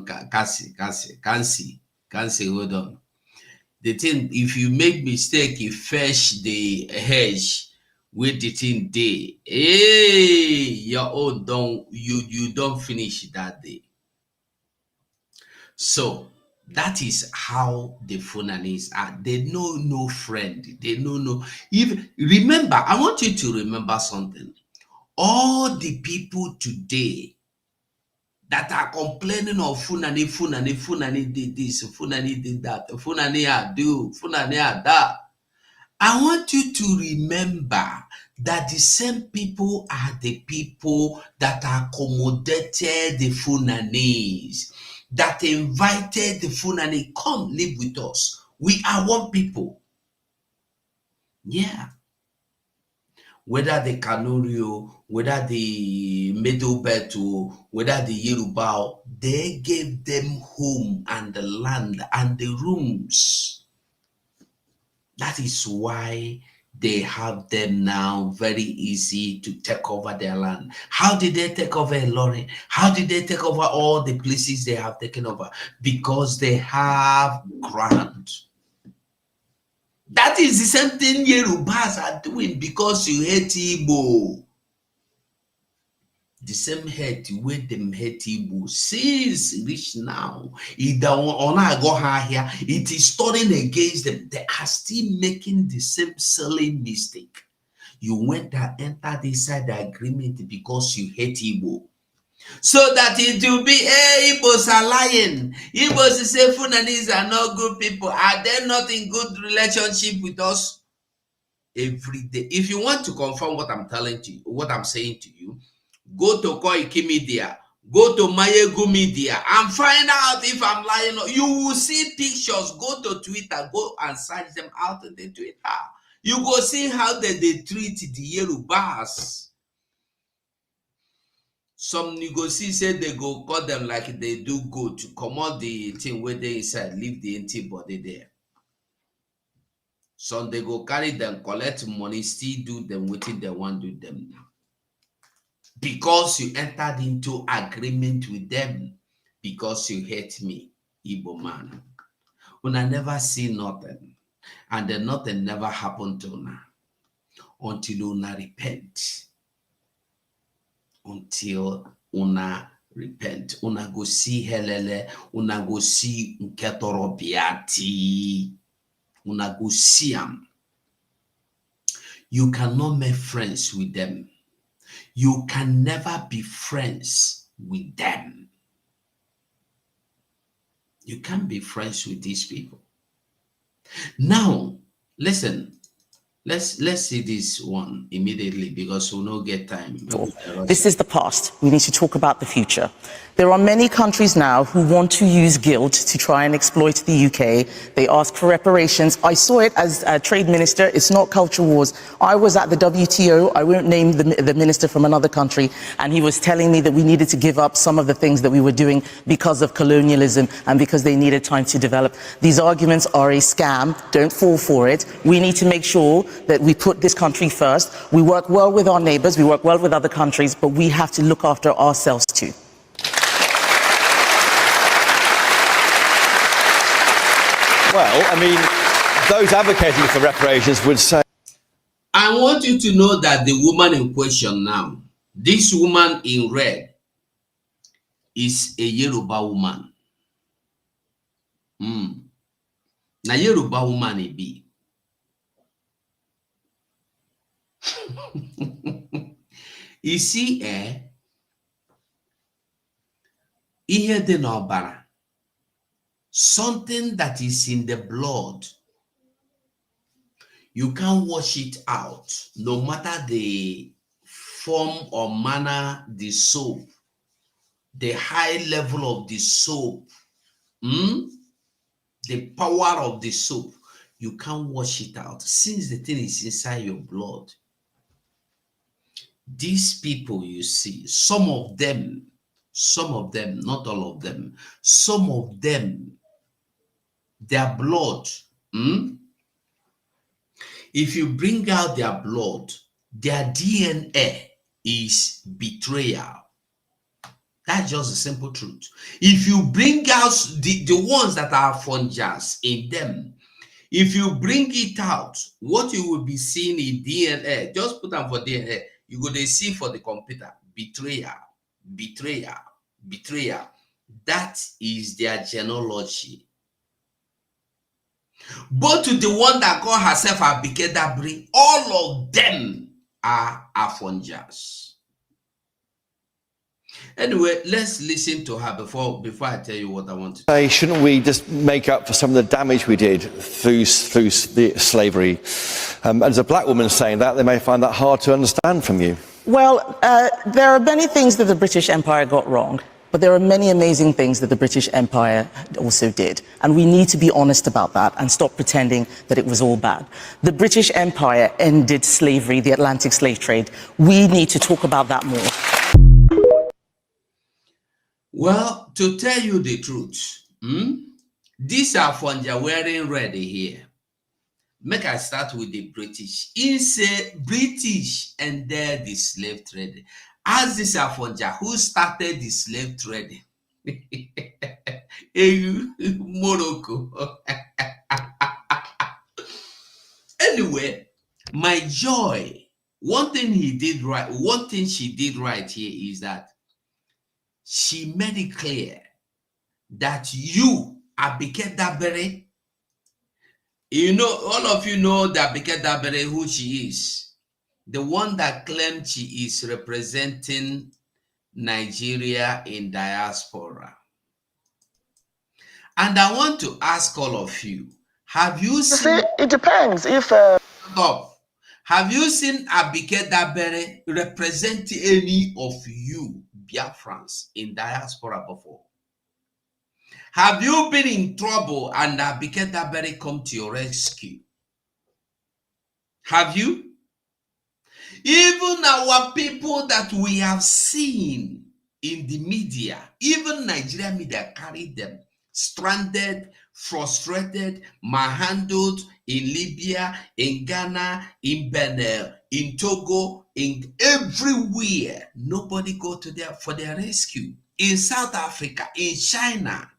Kansi, hold on. The thing, if you make mistake, you fetch the hedge with the thing day, your own you don't finish that day. So that is how the Funanis are. They know no friend. They know no. Even remember, I want you to remember something. All the people today that are complaining of Funani did this, Funani did that, Funani are do, Funani are that. I want you to remember that the same people are the people that accommodated the Funanis, that invited the Funani, come live with us. We are one people. Yeah. Whether the Kanurio, whether the Middle Belt, whether the Yoruba, they gave them home and the land and the rooms. That is why they have them now very easy to take over their land. How did they take over Ilorin? How did they take over all the places they have taken over? Because they have ground. That is the same thing Yorubas are doing because you hate Igbo. The same hate with them hate Igbo since reach now. It is turning against them. They are still making the same silly mistake. You went and entered inside the agreement because you hate Igbo. So that it will be, hey, Igbos are lying. Igbos say Funanis are not good people. Are they not in good relationship with us? Every day. If you want to confirm what I'm telling to you, what I'm saying to you, go to Koiki Media, go to Mayegu Media, and find out if I'm lying. You will see pictures. Go to Twitter, go and search them out on the Twitter. You go see how they treat the Yorubas. Some negotiators say they go cut them like they do go to come out the thing where they inside, leave the antibody there. Some they go carry them, collect money, still do them waiting they want to do them now. Because you entered into agreement with them, because you hate me, Igbo man. Una never see nothing, and then nothing never happened to una until una repent. Until una repent. Una go see helele, una go see nketoro biati, una go see am. You cannot make friends with them. You can never be friends with them. You can't be friends with these people. Now, listen. Let's see this one immediately because we'll not get time. This is the past. We need to talk about the future. There are many countries now who want to use guilt to try and exploit the UK. They ask for reparations. I saw it as a trade minister. It's not culture wars. I was at the WTO. I won't name the minister from another country. And he was telling me that we needed to give up some of the things that we were doing because of colonialism and because they needed time to develop. These arguments are a scam. Don't fall for it. We need to make sure that we put this country first. We work well with our neighbors. We work well with other countries, but we have to look after ourselves too. Well, I mean, those advocating for reparations would say... I want you to know that the woman in question now, this woman in red, is a Yoruba woman. Na Yoruba woman e be. You see, ihe dị n'ọbara, something that is in the blood, you can't wash it out, no matter the form or manner, the soap, the high level of the soap, the power of the soap, you can't wash it out. Since the thing is inside your blood, these people you see, some of them, not all of them, some of them, their blood, if you bring out their blood, their DNA is betrayal. That's just the simple truth. If you bring out the ones that are fungus in them, if you bring it out, what you will be seeing in DNA, just put them for DNA, you go to see for the computer, betrayal, betrayal, betrayal. That is their genealogy. But to the one that call herself Abike Dabri, all of them are Afonjas. Anyway, let's listen to her before I tell you what I want to say. Shouldn't we just make up for some of the damage we did through the slavery? As a black woman saying that, they may find that hard to understand from you. Well, there are many things that the British Empire got wrong, but there are many amazing things that the British Empire also did. And we need to be honest about that and stop pretending that it was all bad. The British Empire ended slavery, the Atlantic slave trade. We need to talk about that more. Well, to tell you the truth, these are Fonja wearing red here. Make I start with the British. It's a British and they're the slave trade. As this Afonja, who started the slave trade? Morocco. Anyway, my joy, one thing he did right, one thing she did right here is that she made it clear that you, Abike Dabere, you know, all of you know that Abike Dabere, who she is. The one that claimed she is representing Nigeria in diaspora. And I want to ask all of you, have you seen... See, it depends if... Stop. Have you seen Abike Dabere represent any of you Biafrans in diaspora before? Have you been in trouble and Abike Dabere come to your rescue? Have you? Even our people that we have seen in the media, even Nigerian media carried them, stranded, frustrated, manhandled in Libya, in Ghana, in Benin, in Togo, in everywhere. Nobody go to there for their rescue. In South Africa, in China.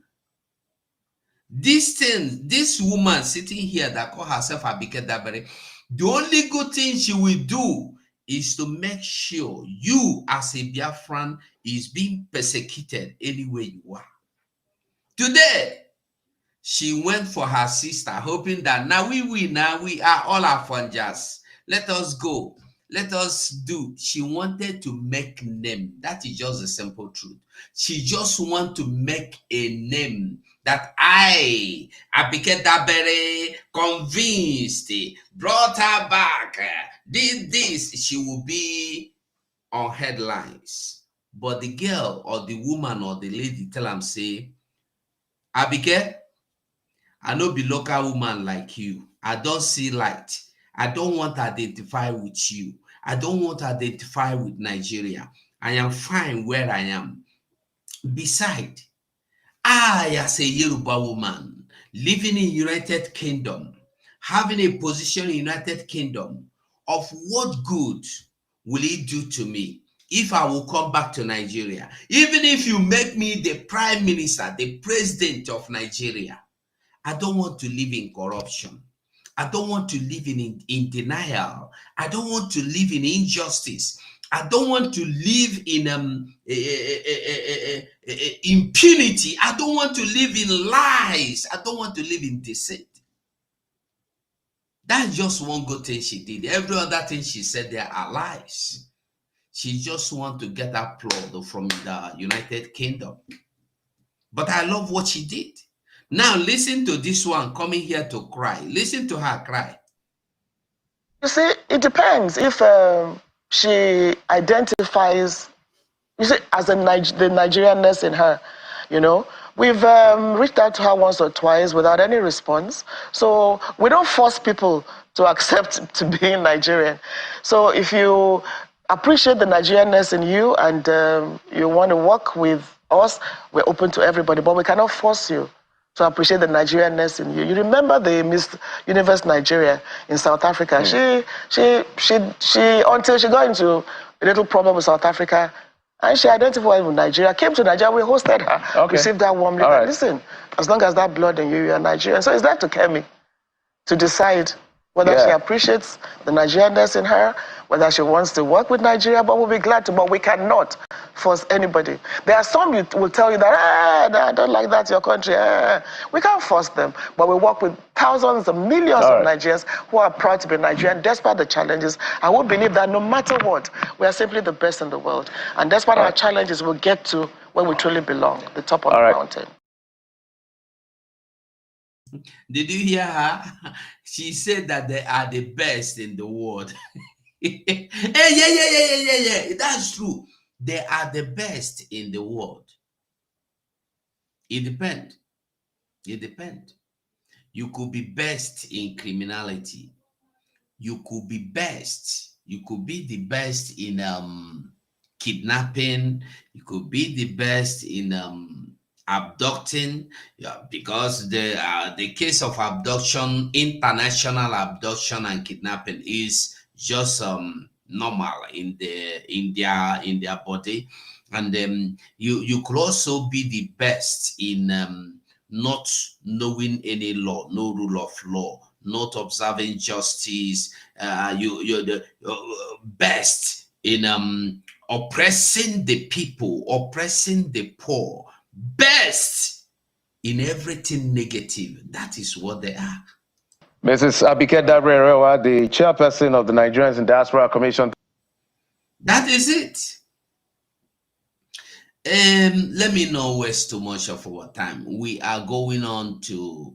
This woman sitting here that call herself Abike Dabere, the only good thing she will do is to make sure you as a Biafran is being persecuted anywhere you are. Today, she went for her sister, hoping that now we are all Afonjas. Let us go. Let us do. She wanted to make name. That is just the simple truth. She just want to make a name that I, Abike Dabere, convinced, brought her back, did this. She will be on headlines. But the girl or the woman or the lady tell them, say, Abike, I no be local woman like you. I don't see light. I don't want to identify with you. I don't want to identify with Nigeria. I am fine where I am. Besides, I, as a Yoruba woman, living in United Kingdom, having a position in United Kingdom, of what good will it do to me if I will come back to Nigeria? Even if you make me the prime minister, the president of Nigeria, I don't want to live in corruption. I don't want to live in denial. I don't want to live in injustice. I don't want to live in impunity. I don't want to live in lies. I don't want to live in deceit. That's just one good thing she did. Every other thing she said there are lies. She just wants to get applaud from the United Kingdom. But I love what she did. Now listen to this one coming here to cry. Listen to her cry. You see, it depends if she identifies, you see, as the Nigerianness in her, you know. We've reached out to her once or twice without any response. So we don't force people to accept to being Nigerian. So if you appreciate the Nigerianness in you and you want to work with us, we're open to everybody, but we cannot force you to appreciate the Nigerianness in you. You remember the Miss Universe Nigeria in South Africa? She until she got into a little problem with South Africa, and she identified with Nigeria, came to Nigeria, we hosted her, received her warmly. Right. Listen, as long as that blood in you, you're Nigerian. So it's that to Kemi to decide whether she appreciates the Nigerianness in her, whether she wants to work with Nigeria, but we'll be glad to, but we cannot force anybody. There are some who will tell you that, I don't like that, your country. We can't force them, but we work with thousands and millions of Nigerians who are proud to be Nigerian despite the challenges, and we believe that no matter what, we are simply the best in the world. And despite our challenges, we'll get to where we truly belong, the top of the mountain. Did you hear her? She said that they are the best in the world. Hey, yeah. That's true. They are the best in the world. It depends. It depends. You could be best in criminality. You could be best. You could be the best in kidnapping. You could be the best in abducting, because the case of abduction, international abduction and kidnapping is just normal in their body, and you could also be the best in not knowing any law, no rule of law, not observing justice. You're the best in oppressing the people, oppressing the poor. Best in everything negative. That is what they are. Mrs. Abike Dabrerewa, the chairperson of the Nigerians in Diaspora Commission. That is it. Let me not waste too much of our time. We are going on to,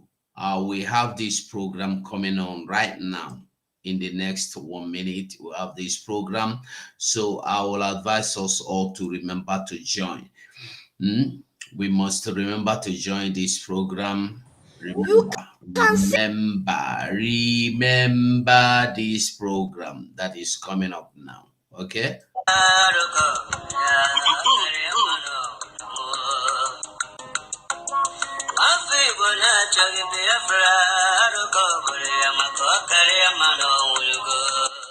we have this program coming on right now. In the next 1 minute, we have this program. So I will advise us all to remember to join. We must remember to join this program. Remember this program that is coming up now. Okay?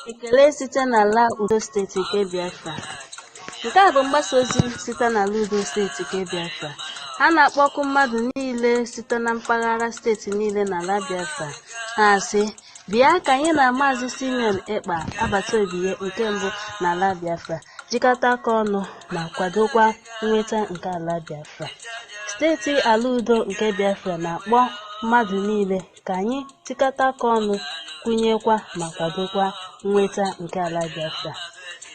Ekele site n'ala Udo steeti nke Biafra. Nke a bụ mgbasa ozi site n'ala Udo steeti nke Biafra. Ha na-akpọkụ mmadụ niile site na mpaghara steeti niile n'ala Biafra. Ha sị, bịa ka anyị na Maazị Simon Ekpa agbata obi ya nke mbụ n'ala Biafra jikọta aka ọnụ ma kwadokwa nnweta nke ala Biafra. Steeti ala Udo nke Biafra na-akpọ mmadụ niile ka anyị tikọta aka ọnụ kwụnyekwa ma kwadokwa nnweta nke ala Biafra.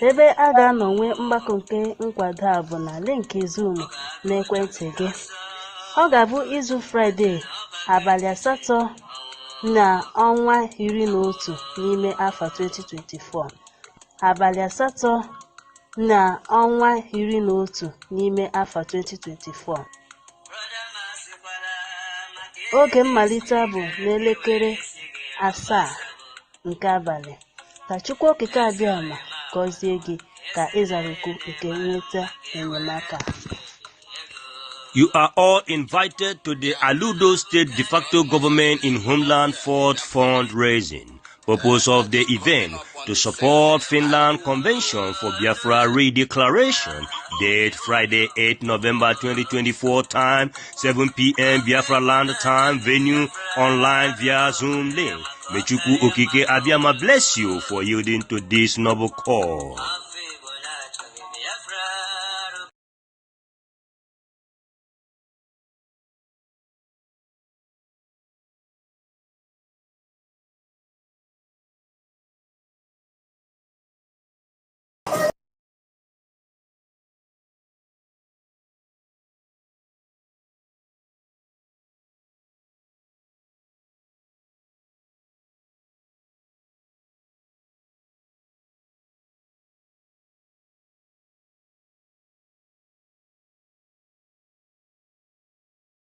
Ebe a ga-anọ nwee mgbakọ nke nkwado a bụ na link Zoom n'ekwentị gị. Ọ ga-abụ izu Fraịde abalị 8 na ọnwa 11 n'ime afọ 2024. Abalị 8 na ọnwa 11 n'ime afọ 2024. Oge mmalite bụ n'elekere 7 nke abalị. Ka Chukwu Okike Abịama gọzie gị ka ịzaruku nke nweta enyemaka. You are all invited to the Aludo State de facto government in Homeland Fort fundraising. Purpose of the event to support Finland Convention for Biafra Redeclaration. Date Friday 8 November 2024, time 7 p.m. Biafra land time, venue online via Zoom link. Mechuku Okike Abiyama bless you for yielding to this noble call.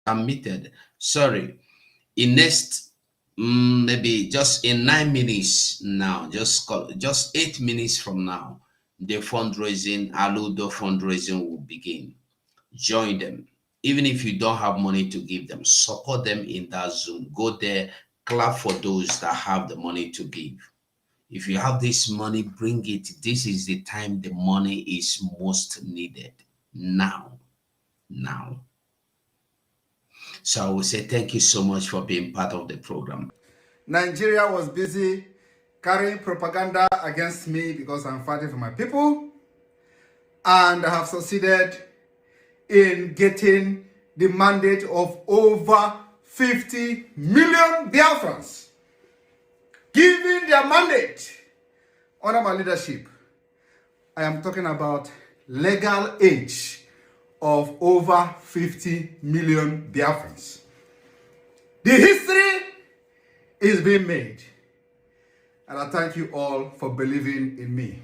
Admitted. Sorry. In next, maybe just in 9 minutes now, just 8 minutes from now, the fundraising, Aludo fundraising will begin. Join them. Even if you don't have money to give them, support them in that Zoom. Go there, clap for those that have the money to give. If you have this money, bring it. This is the time the money is most needed. Now. So I will say thank you so much for being part of the program. Nigeria was busy carrying propaganda against me because I'm fighting for my people, and I have succeeded in getting the mandate of over 50 million Biafrans, giving their mandate under my leadership. I am talking about legal age of over 50 million Biafrans. The history is being made, and I thank you all for believing in me.